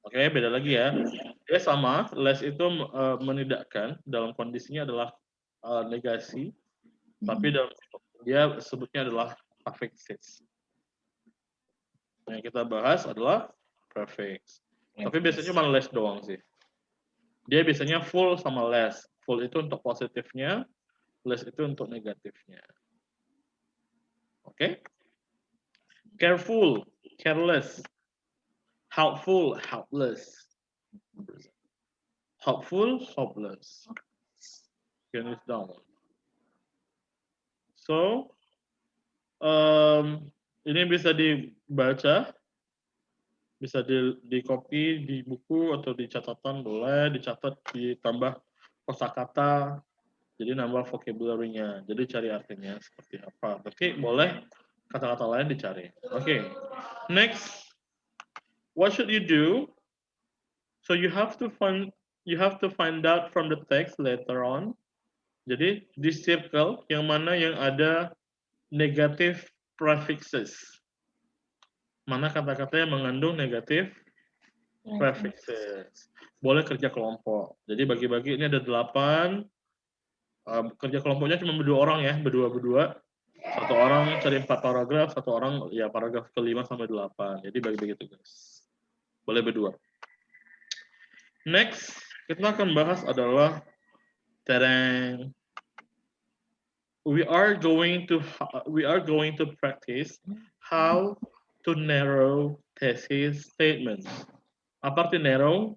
Oke, beda lagi ya. Dia sama, less itu menidakkan, dalam kondisinya adalah negasi, tapi dia sebutnya adalah suffixes. Yang kita bahas adalah prefix. Tapi biasanya cuma less doang sih. Dia biasanya full sama less. Full itu untuk positifnya, less itu untuk negatifnya. Oke? Careful, careless. Helpful, helpless. Helpful, hopeless. Get it down. So, ini bisa dibaca, bisa di copy di buku atau di catatan, boleh dicatat, ditambah kosakata, jadi nambah vocabulary-nya. Jadi cari artinya seperti apa. Oke, boleh kata-kata lain dicari. Oke. Next, what should you do? So you have to find out from the text later on. Jadi di circle yang mana yang ada negative prefixes. Mana kata-kata yang mengandung negatif prefixes. Boleh kerja kelompok. Jadi bagi-bagi, ini ada 8. Kerja kelompoknya cuma berdua orang ya, berdua. Satu orang cari 4 paragraf, satu orang ya paragraf ke-5 sampai 8. Jadi bagi-bagi tugas. Boleh berdua. Next, kita akan bahas adalah tereng. We are going to practice how to narrow thesis statements. Apa arti narrow?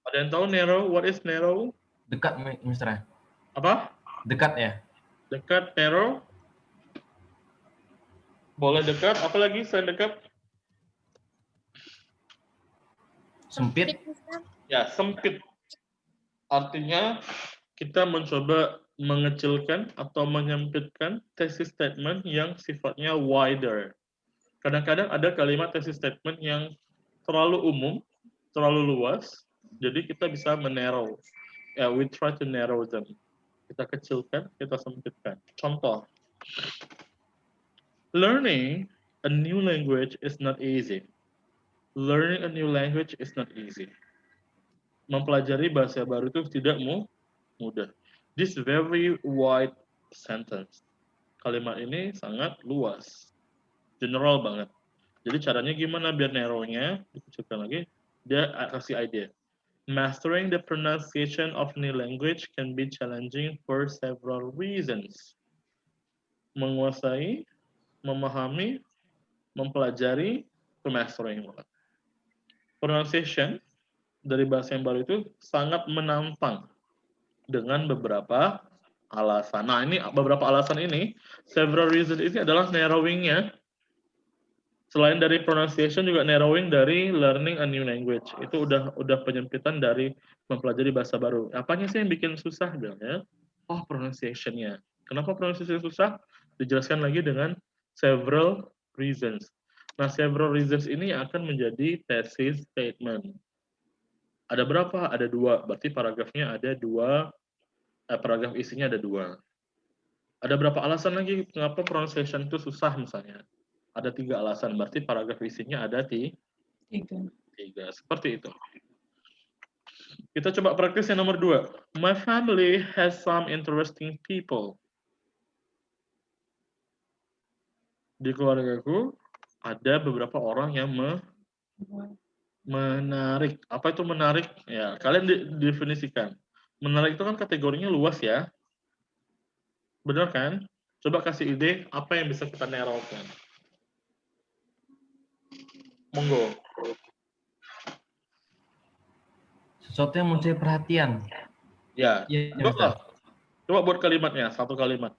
Ada yang tahu narrow? What is narrow? Dekat, Mister. Apa? Dekat ya. Dekat, narrow. Boleh dekat. Apa lagi selain dekat? Sempit. Ya, sempit. Artinya kita mencoba mengecilkan atau menyempitkan thesis statement yang sifatnya wider. Kadang-kadang ada kalimat thesis statement yang terlalu umum, terlalu luas, jadi kita bisa menarrow. Ya, we try to narrow them. Kita kecilkan, kita sempitkan. Contoh, learning a new language is not easy. Learning a new language is not easy. Mempelajari bahasa baru itu tidak mudah. This very wide sentence. Kalimat ini sangat luas. General banget. Jadi caranya gimana biar narrow-nya, dikecilkan lagi, dia kasih ide. Mastering the pronunciation of new language can be challenging for several reasons. Menguasai, memahami, mempelajari, to mastering. Pronunciation dari bahasa yang baru itu sangat menantang dengan beberapa alasan. Nah, ini beberapa alasan ini, several reasons ini adalah narrowing-nya. Selain dari pronunciation juga narrowing dari learning a new language. Itu udah penyempitan dari mempelajari bahasa baru. Apanya sih yang bikin susah bilangnya? Oh, pronunciation-nya. Kenapa pronunciation susah? Dijelaskan lagi dengan several reasons. Nah, several reasons ini akan menjadi thesis statement. Ada berapa? Ada 2. Berarti paragrafnya ada 2. Paragraf isinya ada 2. Ada berapa alasan lagi mengapa pronunciation itu susah misalnya? Ada 3 alasan, berarti paragraf isinya ada 3. Seperti itu. Kita coba praktis yang nomor 2. My family has some interesting people. Di keluargaku ada beberapa orang yang menarik. Apa itu menarik? Ya, kalian definisikan. Menarik itu kan kategorinya luas ya. Benar kan? Coba kasih ide apa yang bisa kita narrowkan. Monggo. Sesuatu yang mencuri perhatian. Ya, Iya, coba, coba buat kalimatnya, satu kalimat.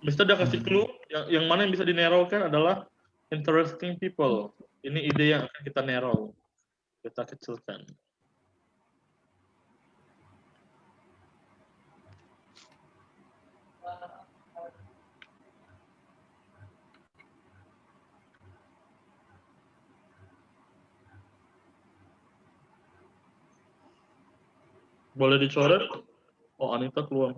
Mister udah kasih clue, yang mana yang bisa di-narrowkan adalah interesting people. Ini ide yang akan kita narrow, kita kecilkan. Boleh dicoret? Oh, Anita keluar.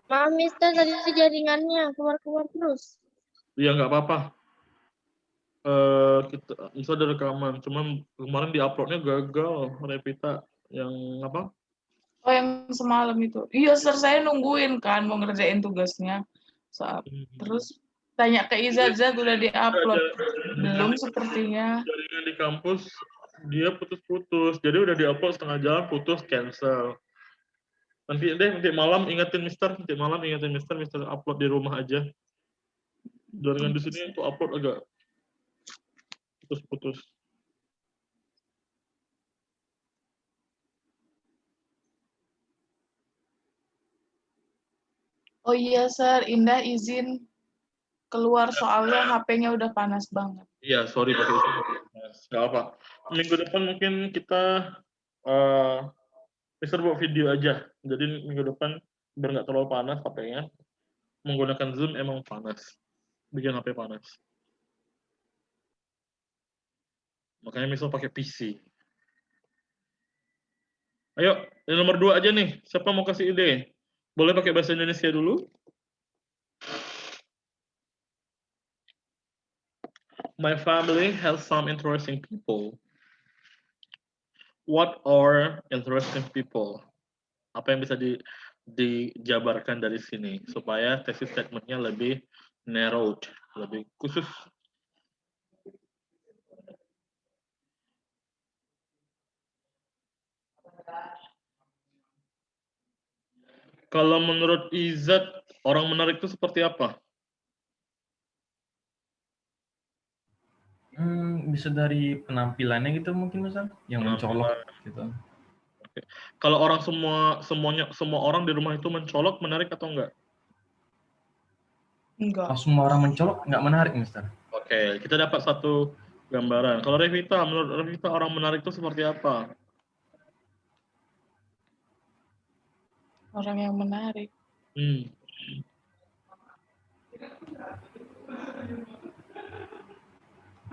Maaf, Mister, tadi jaringannya keluar-keluar terus. Iya, nggak apa-apa. Kita bisa ada rekaman, cuman kemarin di-uploadnya gagal, Revita yang apa? Oh, yang semalam itu. Iya, Sir, saya nungguin kan mau ngerjain tugasnya. Terus tanya ke Izazat udah di-upload. Belum sepertinya. Jaringan di kampus dia putus-putus, jadi udah di-upload setengah jalan putus, cancel. Nanti malam ingetin Mister upload di rumah aja. Jaringan di sini itu upload agak putus-putus. Oh iya, Sir, Indah izin keluar soalnya HP-nya udah panas banget. Iya, sorry pakai itu. Nggak apa. Minggu depan mungkin kita Mister buat video aja. Jadi minggu depan biar nggak terlalu panas HP-nya. Menggunakan Zoom emang panas. Bikin HP panas. Makanya misal pakai PC. Ayo, yang nomor 2 aja nih. Siapa mau kasih ide? Boleh pakai bahasa Indonesia dulu? My family has some interesting people. What are interesting people? Apa yang bisa dijabarkan dari sini supaya tesis statementnya lebih narrowed, lebih khusus. Kalau menurut Izat, orang menarik itu seperti apa? Bisa dari penampilannya gitu mungkin misal, yang mencolok gitu. Oke. Kalau orang semua orang di rumah itu mencolok, menarik atau enggak? Enggak. Kalau semua orang mencolok nggak menarik, Mister. Oke, kita dapat satu gambaran. Kalau Revita, menurut Revita orang menarik itu seperti apa? Orang yang menarik.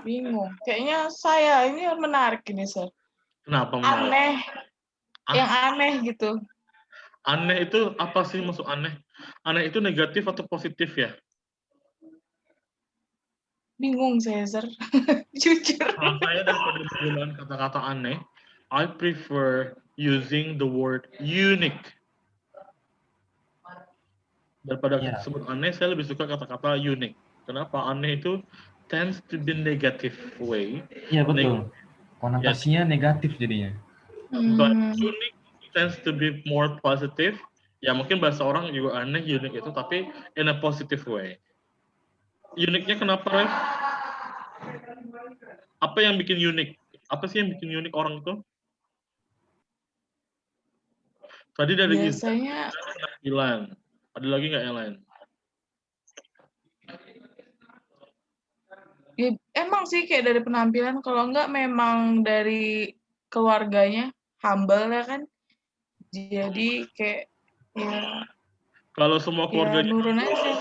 Bingung. Kayaknya saya ini menarik ini, Sir. Kenapa menarik? Aneh. Yang aneh gitu. Aneh itu apa sih maksud aneh? Aneh itu negatif atau positif ya? Bingung saya, Sir. Jujur. Kalau saya daripada menggunakan kata-kata aneh, I prefer using the word unique. Daripada sebut aneh, saya lebih suka kata-kata unique. Kenapa? Aneh itu tends to be negative way. Iya, betul. Konotasinya negatif jadinya. But unique tends to be more positive. Ya mungkin bahasa orang juga aneh, unique itu, tapi in a positive way. Uniknya kenapa, Rev? Apa yang bikin unik? Apa sih yang bikin unik orang itu? Tadi dari biasanya penampilan. Ada lagi nggak yang lain? Ya, emang sih kayak dari penampilan, kalau enggak memang dari keluarganya, humble ya kan. Jadi kayak ya Kalau semua keluarganya nurun aja.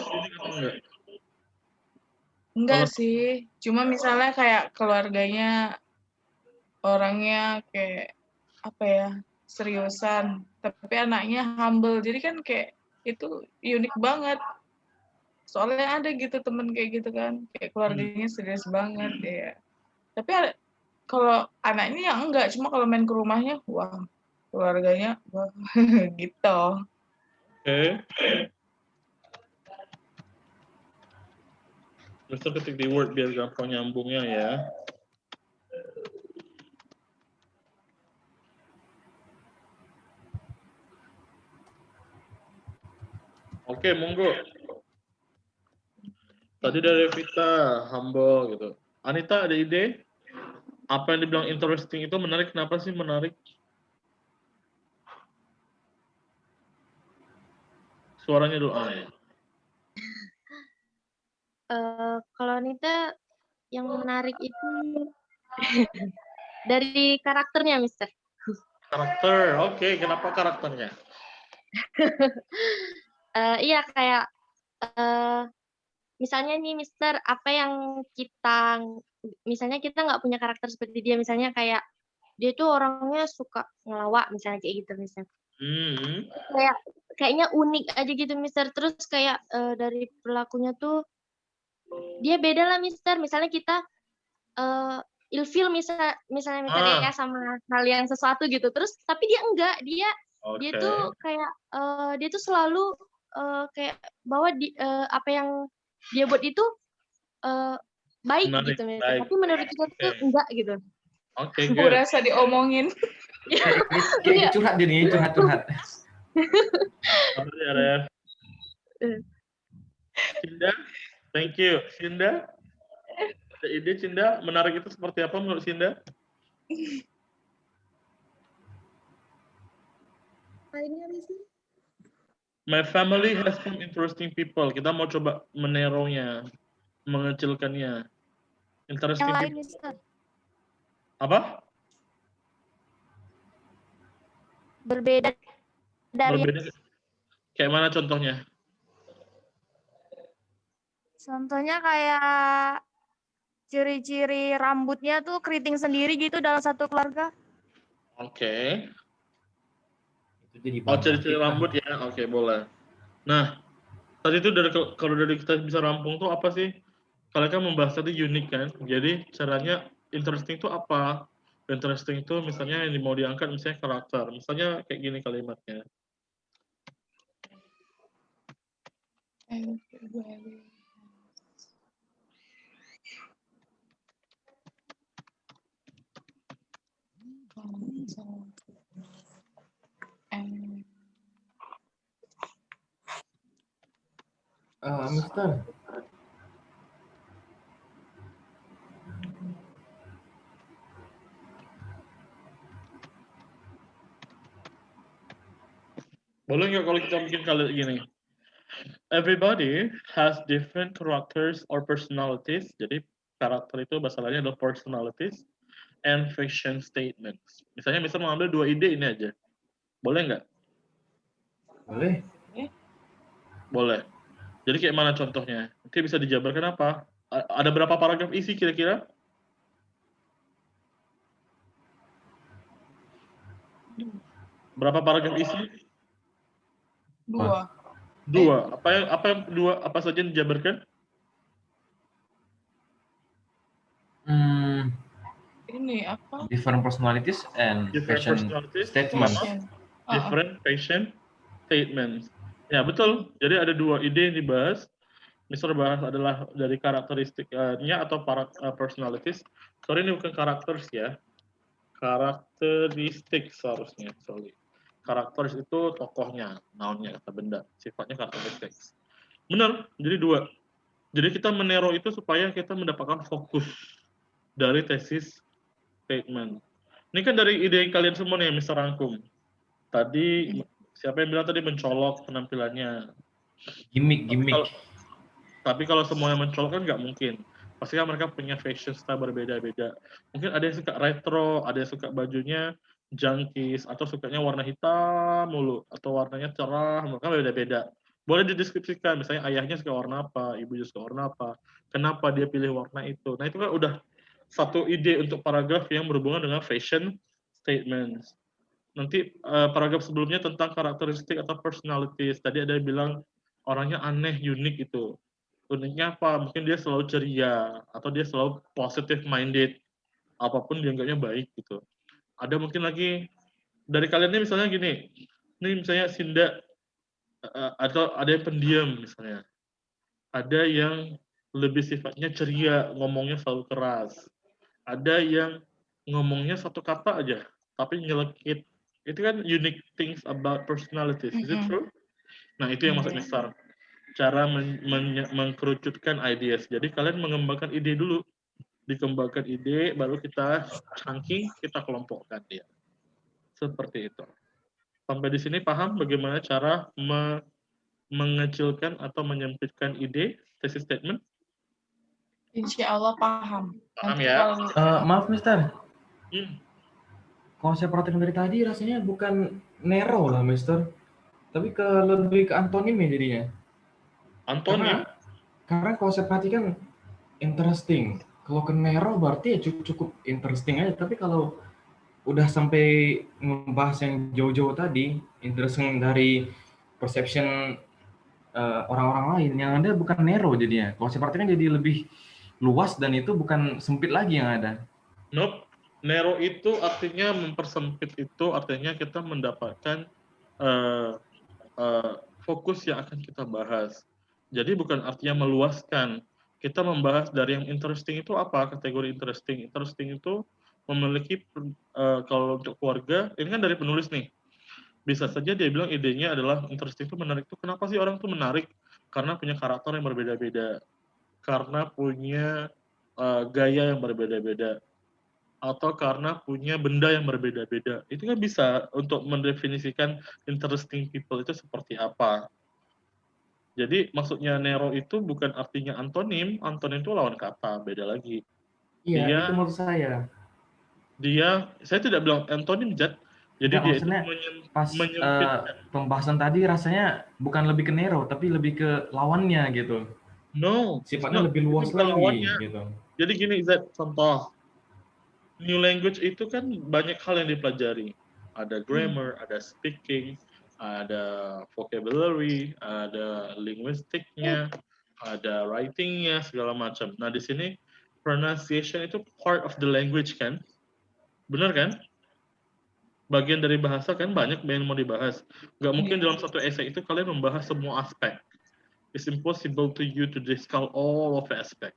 Enggak sih, cuma misalnya kayak keluarganya orangnya kayak apa ya, seriusan, tapi anaknya humble. Jadi kan kayak itu unik banget. Soalnya ada gitu temen kayak gitu kan, kayak keluarganya serius banget ya. Tapi kalau anaknya yang enggak, cuma kalau main ke rumahnya, wah, keluarganya, wah, gitu. Oke. Mister ketik di Word biar gampang nyambungnya ya. Oke, monggo. Tadi dari Vita, humble gitu. Anita ada ide? Apa yang dibilang interesting itu menarik? Kenapa sih menarik? Suaranya dulu. Ya. Kalau Nita yang menarik itu dari karakternya, Mister. Karakter, oke. Kenapa karakternya? Iya kayak misalnya nih Mister, apa yang misalnya kita nggak punya karakter seperti dia, misalnya kayak dia tuh orangnya suka ngelawak, misalnya kayak gitu Mister. Kayaknya unik aja gitu Mister. Terus kayak dari perilakunya tuh dia beda lah Mister. Misalnya kita ilfil misalnya Mister ya sama hal yang sesuatu gitu. Terus tapi dia enggak, dia tuh kayak dia tuh selalu kayak bahwa apa yang dia buat itu baik menarik, gitu Mister. baik. Tapi menurut kita tuh enggak gitu. Oke, Gue rasa diomongin. Kayak curhat jadinya, curhat. Sabar ya, Ref. Cinda, thank you. Cinda, ada ide Cinda, menarik itu seperti apa menurut Cinda? My family has some interesting people. Kita mau coba meneronya, mengecilkannya. Interesting Yang lain, people. Mister. Apa? Berbeda dari Berbeda. Kayak mana contohnya? Contohnya kayak ciri-ciri rambutnya tuh keriting sendiri gitu dalam satu keluarga. Oke. Itu jadi Oh, ciri-ciri rambut ya. Oke, boleh. Nah, tadi itu kalau dari kita bisa rampung tuh apa sih? Kalian kan membahas tadi unik kan. Jadi caranya interesting itu apa? Interesting itu misalnya yang mau diangkat misalnya karakter. Misalnya kayak gini kalimatnya. Mister. Boleh nggak kalau kita mungkin kali gini? Everybody has different characters or personalities. Jadi karakter itu bahasa lainnya adalah personalities and fashion statements. Misalnya mengambil 2 ide ini aja. Boleh nggak? Boleh. Boleh. Jadi kayak mana contohnya? Nanti bisa dijabarkan apa? Ada berapa paragraf isi kira-kira? Berapa paragraf isi? 2. Apa yang dua? Apa saja yang dijabarkan? Ini apa? Different personalities and fashion statements. Different fashion statements. Ya betul. Jadi ada 2 ide yang dibahas. Mister bahas adalah dari karakteristiknya atau personalities. Sorry ini bukan characters ya. Karakteristik seharusnya. Sorry. Karakteris itu tokohnya, nounnya atau benda. Sifatnya karakteristik. Benar. Jadi 2. Jadi kita menero itu supaya kita mendapatkan fokus dari tesis statement. Ini kan dari ide kalian semua nih yang Mister rangkum. Tadi siapa yang bilang tadi mencolok penampilannya? Gimmick. Tapi kalau semuanya mencolok kan nggak mungkin. Pasti kan mereka punya fashion style berbeda-beda. Mungkin ada yang suka retro, ada yang suka bajunya jangkis, atau sukanya warna hitam mulu, atau warnanya cerah, mereka beda-beda. Boleh dideskripsikan, misalnya ayahnya suka warna apa, ibunya suka warna apa, kenapa dia pilih warna itu. Nah itu kan udah satu ide untuk paragraf yang berhubungan dengan fashion statements. Nanti paragraf sebelumnya tentang karakteristik atau personalities. Tadi ada yang bilang orangnya aneh, unik gitu. Uniknya apa? Mungkin dia selalu ceria, atau dia selalu positive minded. Apapun dianggapnya baik gitu. Ada mungkin lagi, dari kalian ini misalnya gini, ini misalnya Sinda, atau ada yang pendiam misalnya. Ada yang lebih sifatnya ceria, ngomongnya selalu keras. Ada yang ngomongnya satu kata aja, tapi nyelekit. Itu kan unique things about personalities. Is it true? Nah, itu yang maksud Mister. Cara mengkerucutkan ideas. Jadi kalian mengembangkan ide dulu. Dikembangkan ide, baru kita chunking, kita kelompokkan dia. Seperti itu. Sampai di sini paham bagaimana cara mengecilkan atau menyempitkan ide, thesis statement? Insya Allah paham. Paham Nanti ya? kalau Maaf, Mister. Hmm. Kalau saya perhatikan dari tadi rasanya bukan narrow lah, Mister. Tapi lebih ke antonim ya jadinya. Antonim? Karena kalau saya perhatikan interesting. Kalau ke narrow berarti ya cukup interesting aja. Tapi kalau udah sampai ngebahas yang jauh-jauh tadi, interesting dari perception orang-orang lain, yang ada bukan narrow jadinya. Kalau saya perhatikan jadi lebih luas dan itu bukan sempit lagi yang ada. Nope. Narrow itu artinya mempersempit, itu artinya kita mendapatkan fokus yang akan kita bahas. Jadi bukan artinya meluaskan. Kita membahas dari yang interesting itu apa? Kategori interesting. Interesting itu memiliki, kalau untuk keluarga, ini kan dari penulis nih. Bisa saja dia bilang idenya adalah interesting itu menarik itu. Kenapa sih orang itu menarik? Karena punya karakter yang berbeda-beda. Karena punya gaya yang berbeda-beda. Atau karena punya benda yang berbeda-beda. Itu kan bisa untuk mendefinisikan interesting people itu seperti apa. Jadi maksudnya narrow itu bukan artinya antonim itu lawan kata, beda lagi. Iya, itu maksud saya. Saya tidak bilang antonim, Jad. Jadi Enggak, dia itu maksudnya pas menyempitkan. pembahasan tadi rasanya bukan lebih ke narrow, tapi lebih ke lawannya gitu. No, Sifatnya lebih luas itu bukan lagi lawannya. gitu. Jadi gini, Zat, contoh. New language itu kan banyak hal yang dipelajari. Ada grammar, ada speaking, ada vocabulary, ada linguistiknya, ada writingnya, segala macam. Nah, di sini pronunciation itu part of the language kan? Benar kan? Bagian dari bahasa kan banyak yang mau dibahas. Nggak mungkin dalam satu essay itu kalian membahas semua aspek. It's impossible to you to discuss all of the aspect.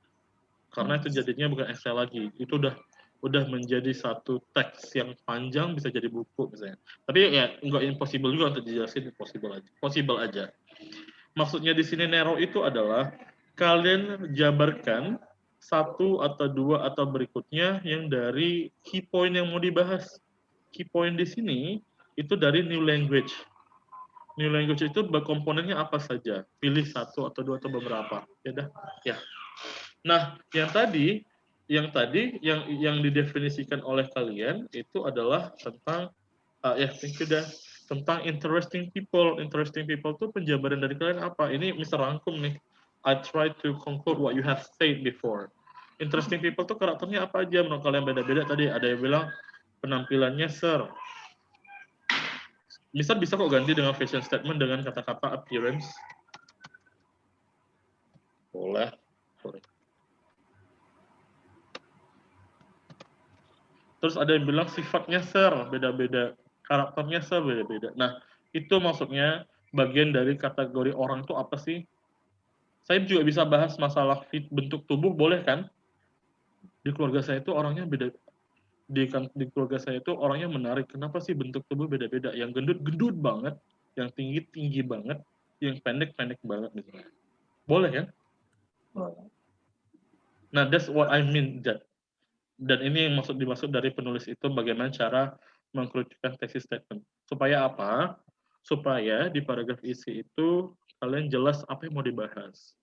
Karena itu jadinya bukan essay lagi. Itu udah menjadi satu teks yang panjang, bisa jadi buku misalnya. Tapi ya nggak impossible juga untuk dijelasin, possible aja. Maksudnya di sini narrow itu adalah kalian jabarkan satu atau dua atau berikutnya yang dari key point yang mau dibahas. Key point di sini itu dari new language. New language itu komponennya apa saja? Pilih satu atau dua atau beberapa. Ya. Nah, yang yang didefinisikan oleh kalian itu adalah tentang tentang interesting people. Interesting people itu penjabaran dari kalian apa? Ini Mr. Rangkum nih. I try to conclude what you have said before. Interesting people tuh karakternya apa aja? Menurut kalian beda-beda tadi. Ada yang bilang penampilannya sir. Bisa kok ganti dengan fashion statement dengan kata-kata appearance. Boleh. Sorry. Terus ada yang bilang sifatnya sir, beda-beda. Karakternya sir, beda-beda. Nah, itu maksudnya bagian dari kategori orang itu apa sih? Saya juga bisa bahas masalah bentuk tubuh, boleh kan? Di keluarga saya itu orangnya beda. Di keluarga saya itu orangnya menarik. Kenapa sih bentuk tubuh beda-beda? Yang gendut banget, yang tinggi banget, yang pendek banget misalnya. Boleh kan? boleh. Nah, that's what I mean, Jad. Dan ini yang dimaksud dari penulis itu bagaimana cara mengkerucutkan tesis statement. Supaya apa? Supaya di paragraf isi itu kalian jelas apa yang mau dibahas.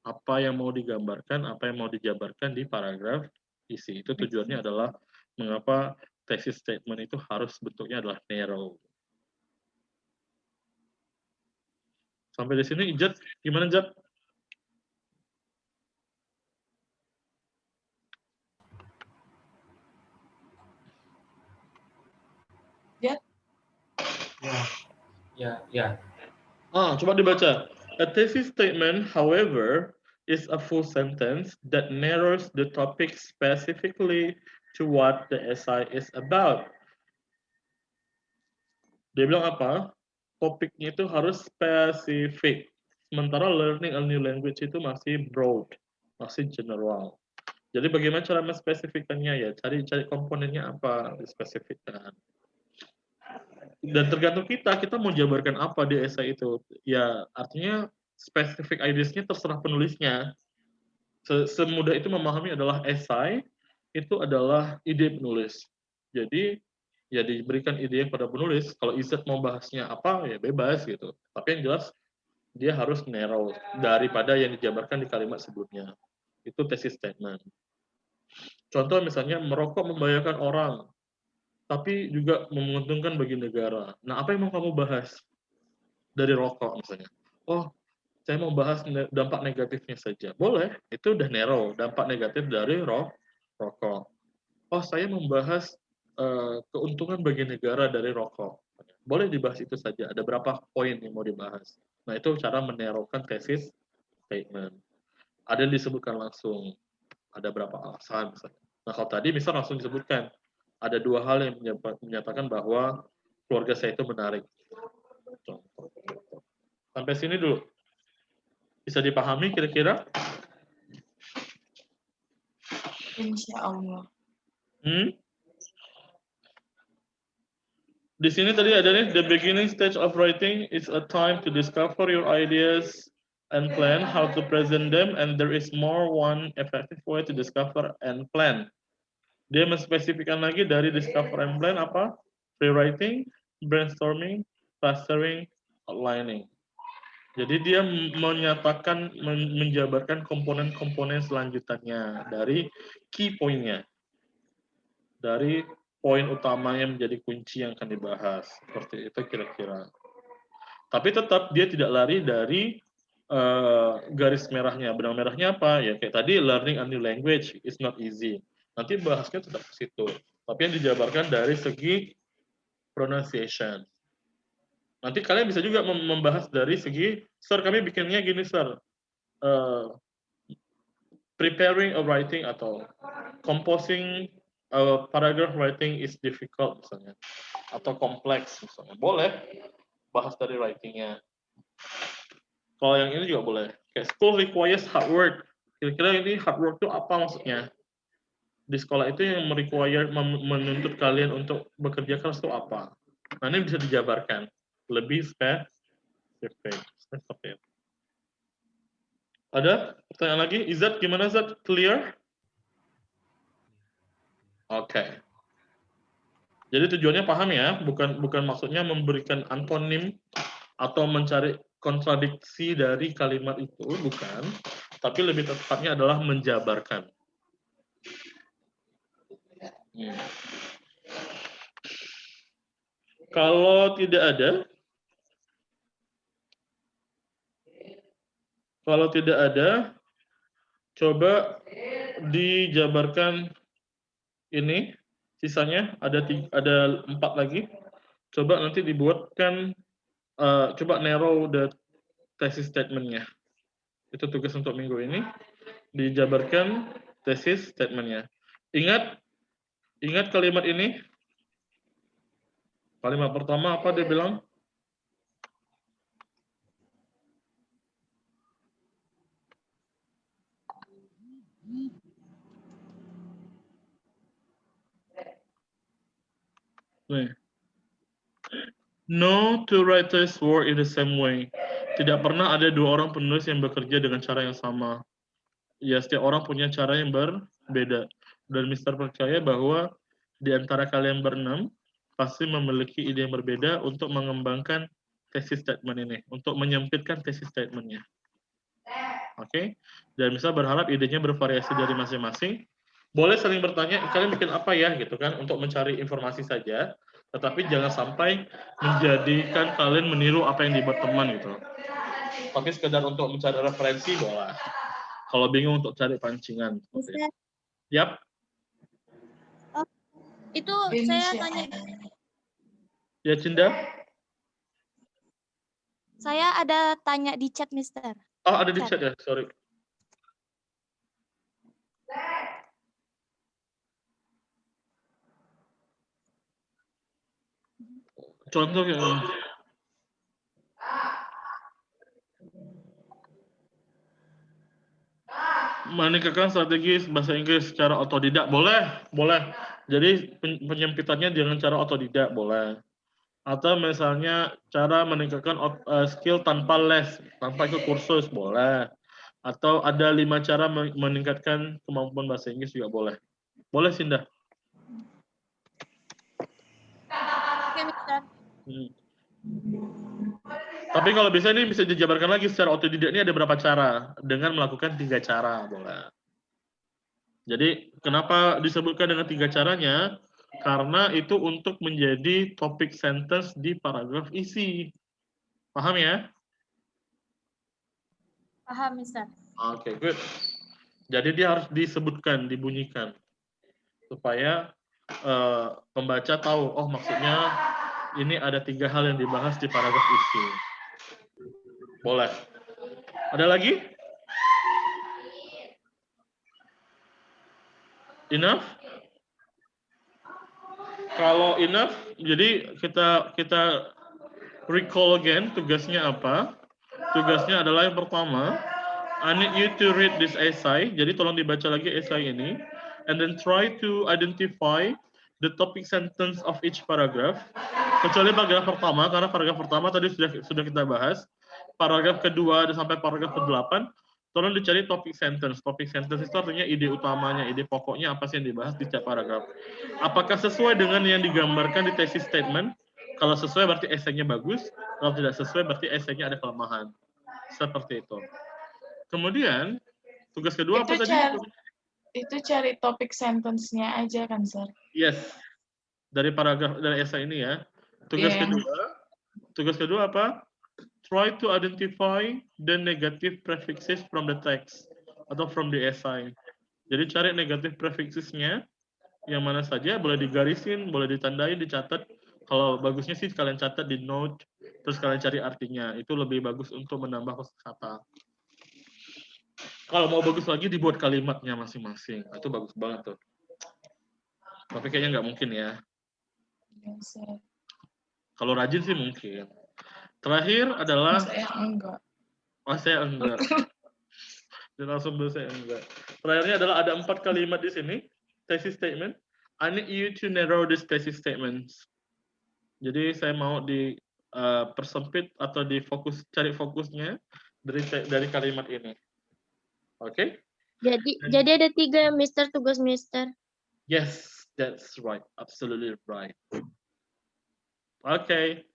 Apa yang mau digambarkan, apa yang mau dijabarkan di paragraf isi. Itu tujuannya adalah mengapa tesis statement itu harus bentuknya adalah narrow. Sampai di sini, Jad, gimana Jad? Ya. Coba dibaca. A thesis statement, however, is a full sentence that narrows the topic specifically to what the essay is about. Dia bilang apa? Topiknya itu harus spesifik. Sementara learning a new language itu masih broad, masih general. Jadi bagaimana cara menspesifikannya ya? Cari komponennya apa, dispesifikkan. Dan tergantung kita mau jabarkan apa di esai itu. Ya, artinya specific ideas-nya terserah penulisnya. Semudah itu memahami adalah esai itu adalah ide penulis. Jadi ya diberikan ide kepada penulis. Kalau Izzat mau bahasnya apa ya bebas gitu. Tapi yang jelas dia harus narrow daripada yang dijabarkan di kalimat sebelumnya. Itu thesis statement. Contoh misalnya merokok membahayakan orang, tapi juga menguntungkan bagi negara. Nah, apa yang mau kamu bahas dari rokok misalnya? Oh, saya mau bahas dampak negatifnya saja. Boleh, itu udah narrow, dampak negatif dari rokok. Oh, saya membahas keuntungan bagi negara dari rokok. Boleh dibahas itu saja. Ada berapa poin yang mau dibahas. Nah, itu cara menerowkan tesis statement. Ada yang disebutkan langsung. Ada berapa alasan misalnya. Nah, kalau tadi misal langsung disebutkan. Ada dua hal yang menyatakan bahwa keluarga saya itu menarik. Contoh. Sampai sini dulu. Bisa dipahami kira-kira? Insya Allah. Di sini tadi ada nih, the beginning stage of writing is a time to discover your ideas and plan how to present them, and there is more one effective way to discover and plan. Dia menspesifikkan lagi dari discover and plan apa? Rewriting, brainstorming, clustering, outlining. Jadi dia menyatakan, menjabarkan komponen-komponen selanjutannya dari key point-nya. Dari poin utamanya menjadi kunci yang akan dibahas. Seperti itu kira-kira. Tapi tetap dia tidak lari dari garis merahnya. Benang merahnya apa? Ya kayak tadi, learning a new language is not easy. Nanti bahasnya tetap ke situ. Tapi yang dijabarkan dari segi pronunciation. Nanti kalian bisa juga membahas dari segi, sir kami bikinnya gini sir. Preparing a writing atau composing paragraph writing is difficult misalnya, atau kompleks misalnya, boleh bahas dari writingnya. Kalau yang ini juga boleh, kayak school requires hard work. Kira-kira ini hard work itu apa maksudnya? Di sekolah itu yang menuntut kalian untuk bekerja keras itu apa? Nah, ini bisa dijabarkan lebih spesifik. Seperti itu. Ada pertanyaan lagi? Izzat, gimana Izzat? Clear? Oke. Jadi tujuannya paham ya, bukan maksudnya memberikan antonim atau mencari kontradiksi dari kalimat itu, bukan. Tapi lebih tepatnya adalah menjabarkan. Kalau tidak ada, coba dijabarkan ini. Sisanya ada 4 lagi. Coba nanti dibuatkan, coba narrow the thesis statement-nya. Itu tugas untuk minggu ini. Dijabarkan thesis statement-nya. Ingat kalimat ini. Kalimat pertama apa dia bilang? No two writers work in the same way. Tidak pernah ada 2 orang penulis yang bekerja dengan cara yang sama. Ya, setiap orang punya cara yang berbeda. Dan Mister percaya bahwa di antara kalian berenam pasti memiliki ide yang berbeda untuk mengembangkan thesis statement ini, untuk menyempitkan thesis statement-nya. Oke? Dan bisa berharap idenya bervariasi dari masing-masing. Boleh saling bertanya, kalian bikin apa ya gitu kan, untuk mencari informasi saja. Tetapi jangan sampai menjadikan kalian meniru apa yang dibuat teman gitu. Tapi sekedar untuk mencari referensi boleh. Kalau bingung untuk cari pancingan. Yap. Oh, itu saya tanya. Ya, Cinda? Saya ada tanya di chat, Mister. Oh, ada di chat ya, sorry. Contoh yang meningkatkan strategi bahasa Inggris secara otodidak, boleh. Jadi penyempitannya dengan cara otodidak, boleh. Atau misalnya cara meningkatkan skill tanpa les, tanpa ikut kursus boleh. Atau ada 5 cara meningkatkan kemampuan bahasa Inggris juga boleh. Boleh, Sinda? Oke, Mister. Tapi kalau bisa ini bisa dijabarkan lagi secara otodidak ini ada berapa cara dengan melakukan 3 cara boleh. Jadi kenapa disebutkan dengan 3 caranya? Karena itu untuk menjadi topik sentence di paragraf isi. Paham ya? Paham, Mister. Oke, good. Jadi dia harus disebutkan, dibunyikan supaya pembaca tahu, oh maksudnya ini ada 3 hal yang dibahas di paragraf isi. Boleh. Ada lagi? Enough? Kalau enough, jadi kita recall again tugasnya apa? Tugasnya adalah yang pertama, I need you to read this essay. Jadi tolong dibaca lagi essay ini, and then try to identify the topic sentence of each paragraph. Kecuali paragraf pertama, karena paragraf pertama tadi sudah kita bahas. Paragraf kedua sampai paragraf ke-8, tolong dicari topik sentence. Topik sentence itu artinya ide utamanya, ide pokoknya apa sih yang dibahas di setiap paragraf. Apakah sesuai dengan yang digambarkan di thesis statement? Kalau sesuai berarti esainya bagus, kalau tidak sesuai berarti esainya ada kelemahan. Seperti itu. Kemudian, tugas kedua apa tadi? Itu cari topik sentence-nya aja kan, Sir? Yes. Dari paragraf, dari esai ini ya. Tugas kedua apa? Try to identify the negative prefixes from the text atau from the essay. Jadi cari negative prefixes-nya yang mana saja, boleh digarisin, boleh ditandai, dicatat. Kalau bagusnya sih kalian catat di note, terus kalian cari artinya. Itu lebih bagus untuk menambah kosakata. Kalau mau bagus lagi dibuat kalimatnya masing-masing. Itu bagus banget tuh. Tapi kayaknya nggak mungkin ya. Kalau rajin sih mungkin. Terakhir adalah Saya enggak. Oh, saya enggak. Dia langsung bilang saya enggak. Terakhirnya adalah ada 4 kalimat di sini. Thesis statement. I need you to narrow this thesis statements. Jadi saya mau di persempit atau cari fokusnya dari kalimat ini. Oke? Jadi ada 3 Mister, tugas Mister. Yes, that's right. Absolutely right. Oke.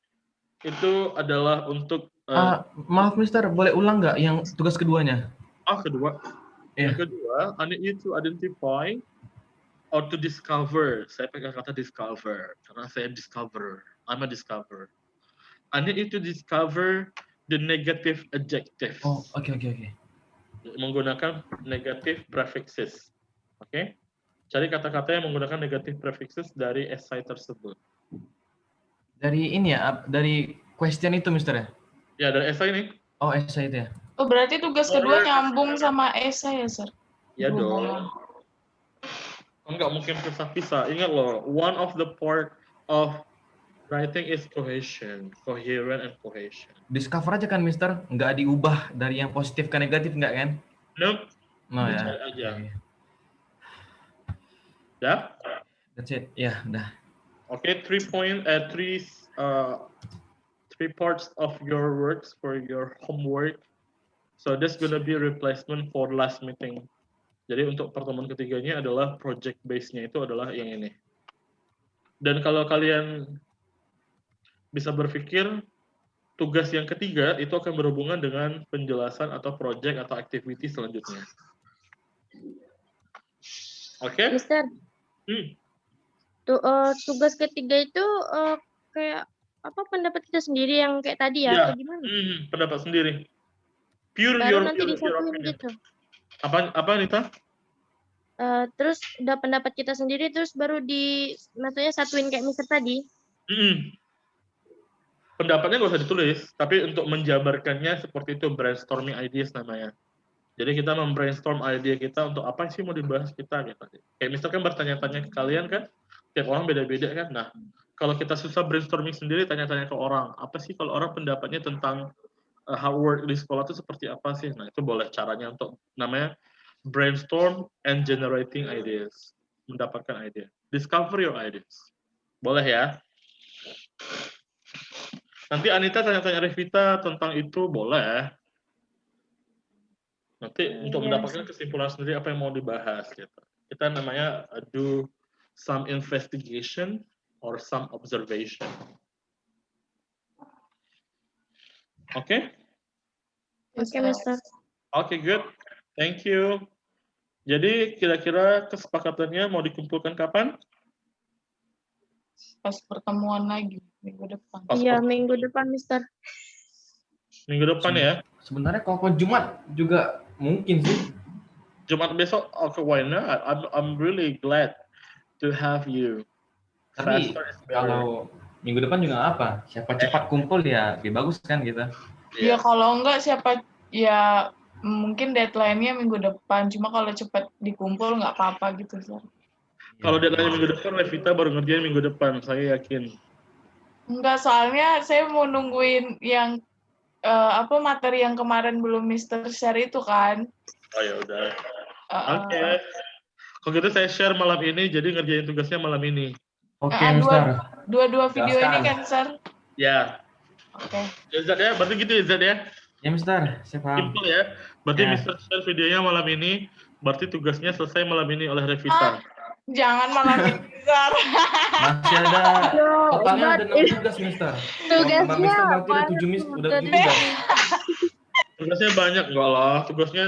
Itu adalah untuk maaf Mister, boleh ulang nggak yang tugas keduanya? Kedua. Yeah. Yang kedua, I need you to identify or to discover. Saya pakai kata discover karena saya discover. I'm a discover. I need you to discover the negative adjectives. Oh, oke. Menggunakan negative prefixes. Oke? Cari kata-kata yang menggunakan negative prefixes dari essay tersebut. Dari ini ya, dari question itu Mister ya? Ya, dari essay ini. Oh, essay itu ya. Oh, berarti tugas kedua nyambung sama essay ya, Sir? Ya dong. Enggak mungkin pisah-pisah. Ingat loh, one of the part of writing is cohesion, coherent and cohesion. Discover aja kan Mister, nggak diubah dari yang positif ke negatif nggak kan? Nope. No ya. Aja. Okay. Ya? That's it. Ya, udah. Okay, 3 parts of your works for your homework. So that's gonna be replacement for last meeting. Jadi untuk pertemuan ketiganya adalah project base-nya itu adalah yang ini. Dan kalau kalian bisa berpikir, tugas yang ketiga itu akan berhubungan dengan penjelasan atau project atau activity selanjutnya. Oke? Mister, tugas ketiga itu kayak apa, pendapat kita sendiri yang kayak tadi ya, atau gimana? Pendapat sendiri. Pure baru your nanti disatuin opinion. gitu. Apa Nita? Terus udah pendapat kita sendiri, terus baru maksudnya satuin kayak Mister tadi. Pendapatnya nggak usah ditulis, tapi untuk menjabarkannya seperti itu, brainstorming ideas namanya. Jadi kita membrainstorm ide kita untuk apa sih mau dibahas kita gitu. Kayak misalkan bertanya-tanya ke kalian kan, tiap orang beda-beda kan. Nah, kalau kita susah brainstorming sendiri, tanya-tanya ke orang, apa sih kalau orang pendapatnya tentang how work di sekolah itu seperti apa sih? Nah, itu boleh caranya untuk namanya brainstorm and generating ideas. Mendapatkan ide. Discover your ideas. Boleh ya? Nanti Anita tanya-tanya Revita tentang itu boleh. Nanti untuk mendapatkan kesimpulan sendiri apa yang mau dibahas gitu. Kita namanya do some investigation or some observation. Oke? Oke, Mister. Oke, good. Thank you. Jadi kira-kira kesepakatannya mau dikumpulkan kapan? Pas pertemuan lagi minggu depan. Iya, minggu depan, Mister. Minggu depan ya? Sebenarnya kalau Jumat juga mungkin sih. Jumat besok, okay, why not? I'm really glad to have you. Tapi Faster is better. kalau minggu depan juga apa? Siapa cepat kumpul ya lebih bagus kan kita. Ya kalau enggak siapa ya mungkin deadline-nya minggu depan. Cuma kalau cepat dikumpul nggak apa-apa gitu, Sir. Kalau deadline minggu depan, Revita baru ngerjain minggu depan, saya yakin. Enggak, soalnya saya mau nungguin yang materi yang kemarin belum Mister share itu kan. Oh ya udah. Oke. Kalau gitu saya share malam ini, jadi ngerjain tugasnya malam ini. Oke, Mister. Dua video ini kan, Sir? Ya. Oke. Ya, Zat ya, berarti gitu ya, Zat ya? Ya, Mister. Saya paham. Simple ya. Berarti Ya. Mister share videonya malam ini, berarti tugasnya selesai malam ini oleh Revita. Jangan malam ini, Sir. Masih ada totalnya ada 6 tugas, Mister. Tugasnya Mister berarti ada 7 udah 7 tugas. Tugasnya banyak enggak lah, tugasnya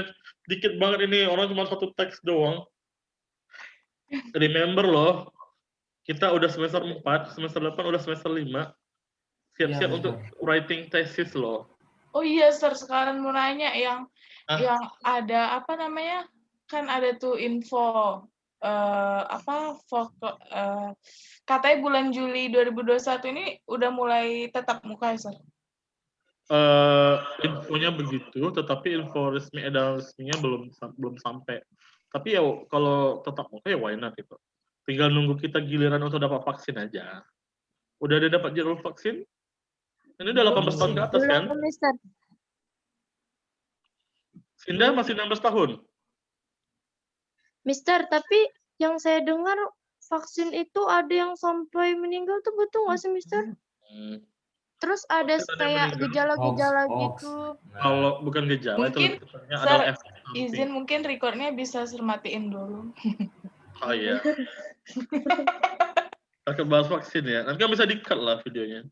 dikit banget ini, orang cuma satu teks doang. Remember loh, kita udah semester 4, semester 8 udah semester 5. Siap-siap Iya, untuk writing thesis loh. Oh iya, Sir, sekarang mau nanya yang ada apa namanya? Kan ada tuh info katanya bulan Juli 2021 ini udah mulai tatap muka ya, Sir? Infonya begitu, tetapi info resmi edaran resminya belum sampai. Tapi ya kalau tetap muka ya why not gitu. Tinggal nunggu kita giliran untuk dapat vaksin aja. Udah ada dapat jadwal vaksin? Ini udah 18 tahun ke atas kan? Belum, Mister. Sinda masih 16 tahun? Mister, tapi yang saya dengar vaksin itu ada yang sampai meninggal tuh betul nggak sih, Mister? Terus ada kayak gejala-gejala gitu. Kalau bukan gejala, Mungkin, itu adalah efek samping. Izin mungkin recordnya bisa matiin dulu. Oh iya. Kita bahas vaksin ya. Nanti kan bisa di-cut lah videonya.